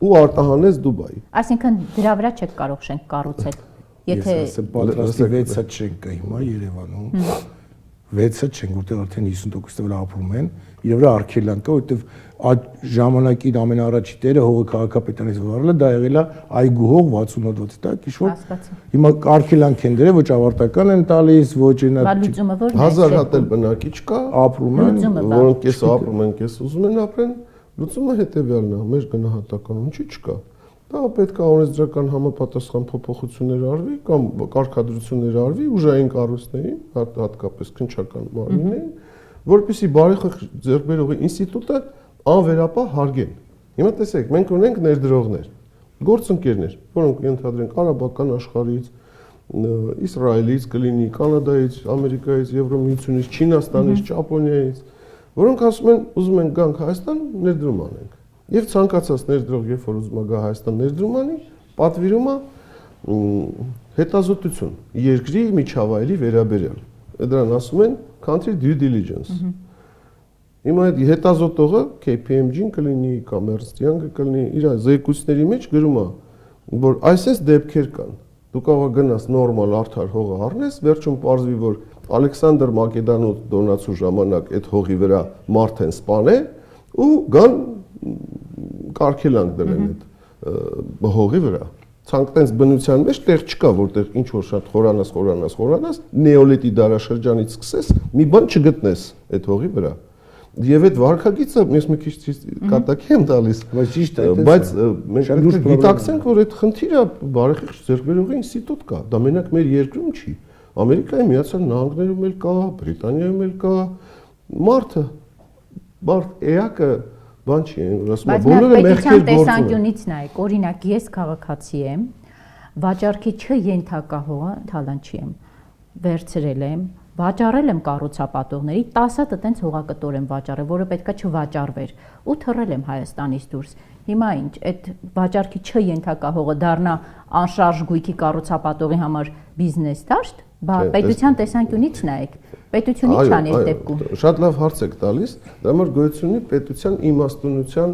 ու արտահանես Դուբայի։ Այսինքն դրա վրա չեք կարող շենք կառուցել։ Եթե պատրաստի 6-ը չենք կա հիմա Երևանում, 6-ը չենք, որտեղ արդեն 50% վրա ապրում են, իր վրա արգելանք կա, որտեղ այդ ժամանակին ամենաառաջի տերը հողը քաղաքապետարից վարելը դա եղել է այգու հող 60 հոդված, դա քիչ-որ հիմա արգելանք են դրել, ոչ ավարտական են տալիս, ոչ այնա 1000 հատ էլ բնակիչ կա, ապրում են, որոնք կես ապրում են, կես ուզում են ապրեն, լուծումը հետևյալն է, մեր գնահատականում ինչի չկա։ Դա պետք է օրենսդրական համապատասխան փոփոխություններ արվի կամ կարգադրություններ արվի ուժային կառույցներին, հատկապես քննչական մարմիններին, որպեսզի բարեխիղճ ձեռքբերողի ինստիտուտը անվերապահ հարգեն։ Հիմա տեսեք, մենք ունենք ներդրողներ, գործընկերներ, որոնք ենթադրենք արաբական աշխարհից, Իսրայելից, կլինի Կանադայից, Ամերիկայից, Եվրոմիությունից, Չինաստանից, Ճապոնիայից, որոնք ասում են ուզում են գանք Հայաստան, ներդրում անենք։ Եվ ցանկացած ներդրող, երբ որ ուզում է գա Հայաստան ներդրում անի, պատվիրում է հետազոտություն երկրի միջավայրի վերաբերյալ։ Դրան ասում են country due diligence։ Հիմա այդ հետազոտողը KPMG-ն կլինի, Commerce-ը կլինի, իր զեկույցների մեջ գրում է, որ այսպես դեպքեր կան։ Դու կարող ես գնաս նորմալ արդար հողը առնես, վերջում պարզվի, որ Ալեքսանդր Մակեդոնիա դոնացու ժամանակ այդ հողի վրա մարդ են սպանել ու գան կարգելանք դրեն այդ հողի վրա։ Ցանկտենց բնության մեջ տեղ չկա, որտեղ ինչ որ շատ խորանաս, նեոլիտի դարաշրջանից սկսես, մի բան չգտնես այդ հողի վրա։ Եվ այդ վարկագիծը ես մի քիչ կատակի եմ տալիս, բայց ճիշտ է, բայց մենք գիտակցենք, որ այդ խնդիրը բարեխիղճ ձեռքբերողի ինստիտուտ կա, դա մենակ մեր երկրում չի։ Ամերիկայի Միացյալ Նահանգներում էլ կա, Բրիտանիայում էլ կա, մարդը էակը բան չի, ասում եմ, բոլորը մեղքեր գործում են։ Տեսանկյունից նայեք, օրինակ ես քաղաքացի եմ, վաճառքի չենթակա հողը թալանչի եմ, վերցրել եմ, վաճառել եմ կառուցապատողների 10 հատ այդպես հողակտոր եմ վաճառել, որը պետքա չվաճառվեր, ու թռել եմ Հայաստանից դուրս։ Հիմա ինչ, այդ վաճառքի չենթակա հողը դառնա անշարժ գույքի կառուցապատողի համար բիզնես դաշտ, պետության տեսանկյունից նայեք, պետությունը ի՞նչ անի այդ դեպքում։ Շատ լավ հարց եք տալիս, դա համար գոյություն ունի պետության իմաստունության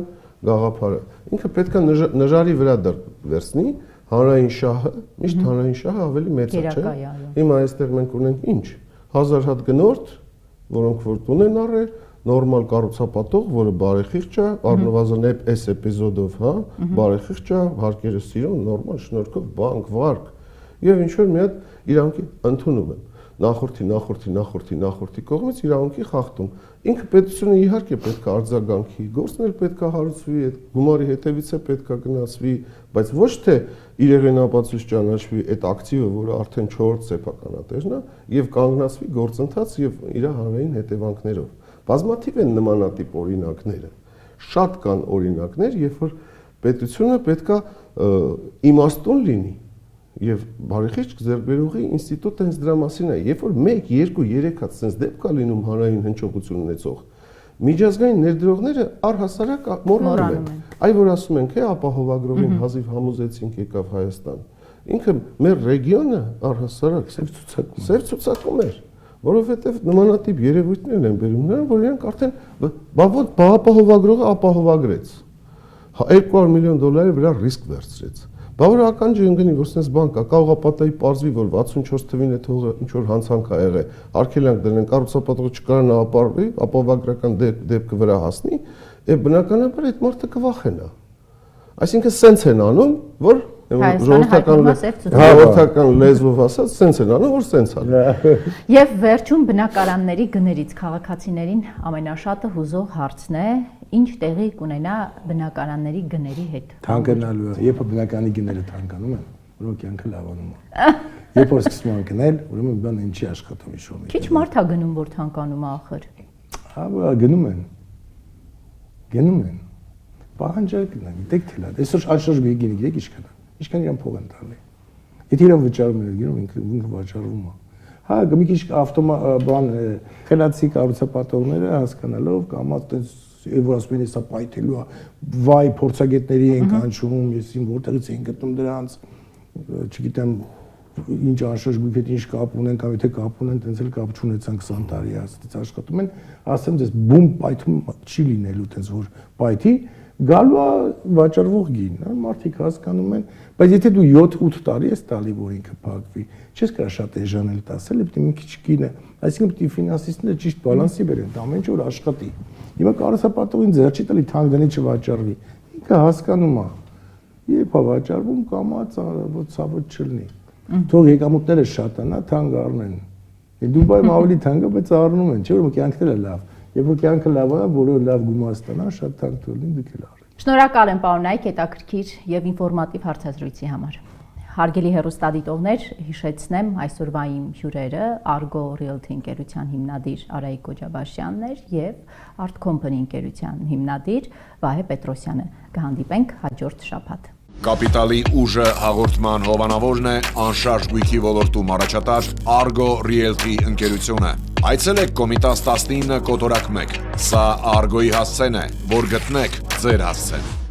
գաղափարը։ Ինքը պետքա նժարի վրա վերցնի հանրային շահը, միշտ հանրային շահը ավելի մեծ է, չէ՞։ Հիմա այստեղ մենք ունենք ինչ 1000 հատ գնորդ, որոնք որ տուն են առել, նորմալ կառուցապատող, որը բարեխիղճ է, առնվազն այս էպիզոդով, հա, բարեխիղճ է, հարկերը սիրուն, նորմալ շնորհքով բանկ, վարկ, եւ ինչ որ մի հատ իրավունքի ընդունում են։ Նախորդի կողմից իրավունքի խախտում։ Ինքը պետությունը իհարկե պետք է արձագանքի, գործն էլ պետք է հարուցվի, այդ գումարի հետևից է պետք է գնացվի, բայց ոչ թե իրեղենապացույց ճանաչվի այդ ակտիվը, որը արդեն 4-րդ սեփականատերն է, եւ կանգնացվի գործընթաց եւ իր հանրային հետևանքներով։ Բազմաթիվ են նմանատիպ օրինակները։ Շատ կան օրինակներ, երբ որ պետությունը պետք է իմաստուն լինի եւ բարեխիղճ ձեռքբերողի ինստիտուտը հենց դրա մասին է, երբ որ 1, 2, 3 հատ sense դեպք կա լինում հանրային հնչողություն ունեցող, միջազգային ներդրողները առհասարակ մոռանում են։ Այ որ ասում ենք, ապահովագրողին հազիվ համոզեցինք եկավ Հայաստան։ Ինքը մեր ռեգիոնը առհասարակ սև ցուցակում էր, որովհետեւ նմանատիպ երևույթներ են բերում նրան, որ իրանք արդեն ապահովագրողը ապահովագրեց։ 200 միլիոն դոլարի վրա ռիսկ վերցրեց։ Բավարարական չի ընկնի, որ sense բան կա, կարող է պատահի պարզվի, որ 64 թվին այդ հողը ինչ որ հանցանք ա եղել, արգելանք դրեն, կառուցապատողը չկարանա ապարվի, ապահովագրական դեպքը վրա հասնի, եւ բնականաբար այդ մարդը կվախենա։ Այսինքն sense են անում, որ ժողովրդական լեզվով ասած sense են անում, որ sense ա։ Եվ վերջում բնակարանների գներից քաղաքացիներին ամենաշատը հուզող հարցն է, ինչ տեղի կունենա բնակարանների գների հետ։ Թանկանալու է, երբ բնակարանի գները թանկանում են, ուրեմն կյանքը լավանում է։ Երբ որ սկսում են գնել, ուրեմն բան ինչի աշխատում իշում է։ Քիչ մարդ է գնում, որ թանկանում է ախր։ Հա, գնում են։ Պահանջարկն է, գիտեք թե լավ։ Այսօր անշարժ գինի գիտեք ինչքան իրան փող են տալի։ Եթե իրան վճարում են, գնում ինքը վճարվում է։ Հա, մի քիչ ավտոմատ խելացի կառուցապատողները հասկանալով կամ այդպես որ ասում են սա պայթելու է, վայ փորձագետների են կանչում, ես իմ որտեղից են գտնում դրանց, չգիտեմ ինչ անշարժ գույքետ ինչ կապ ունեն կամ եթե կապ ունեն, տենց էլ կապ չունեցան 20 տարի ասած աշխատում են, ասեմ ձեզ բում պայթում չի լինելու տենց որ պայթի, գալու է վաճառվող գին, հա, մարդիկ հասկանում են, բայց եթե դու 7-8 տարի ես տալի, որ ինքը փակվի, չես կարող շատ էժանել տասել, պետք է մի քիչ կինը, այսինքն պետք է ֆինանսիստները ճիշտ բալանսի բերեն, ամեն ինչ որ աշխատի։ Հիմա կառուցապատողին ձեռ չի տալի թանկ դնի չվաճառվի, ինքը հասկանում է, երբ է վաճառվում կամաց ցավը չլինի։ Թող եկամուտները շատանա, թանկ առնեն։ Դուբայում ավելի թանկ է, բայց առնում են, չէ՞ որ կյանքն է լավ։ Երբ որ կյանքը լավ է, բոլորը լավ գումար ստանան, շատ թանկ թողնին դուք էլ առեք։ Շնորհակալ եմ պարոն Նայք հետաքրքիր եւ ինֆորմատիվ հարցազրույցի համար։ Հարգելի հեռուստադիտողներ, հիշեցնեմ այսօրվա իմ հյուրերը Argo Realty ընկերության հիմնադիր Արայիկ Կոջաբաշյանն էր եւ Art Company ընկերության հիմնադիր Վահե Պետրոսյանը։ Կհանդիպենք հաջորդ շաբաթ։ Կապիտալի ուժը հաղորդման հովանավորն է անշարժ գույքի ոլորտում առաջատար Argo Realty ընկերությունը։ Այցելեք Կոմիտաս 19 կոտորակ 1։ Սա Արգոյի հասցեն է, որ գտնեք ձեր հասցեն։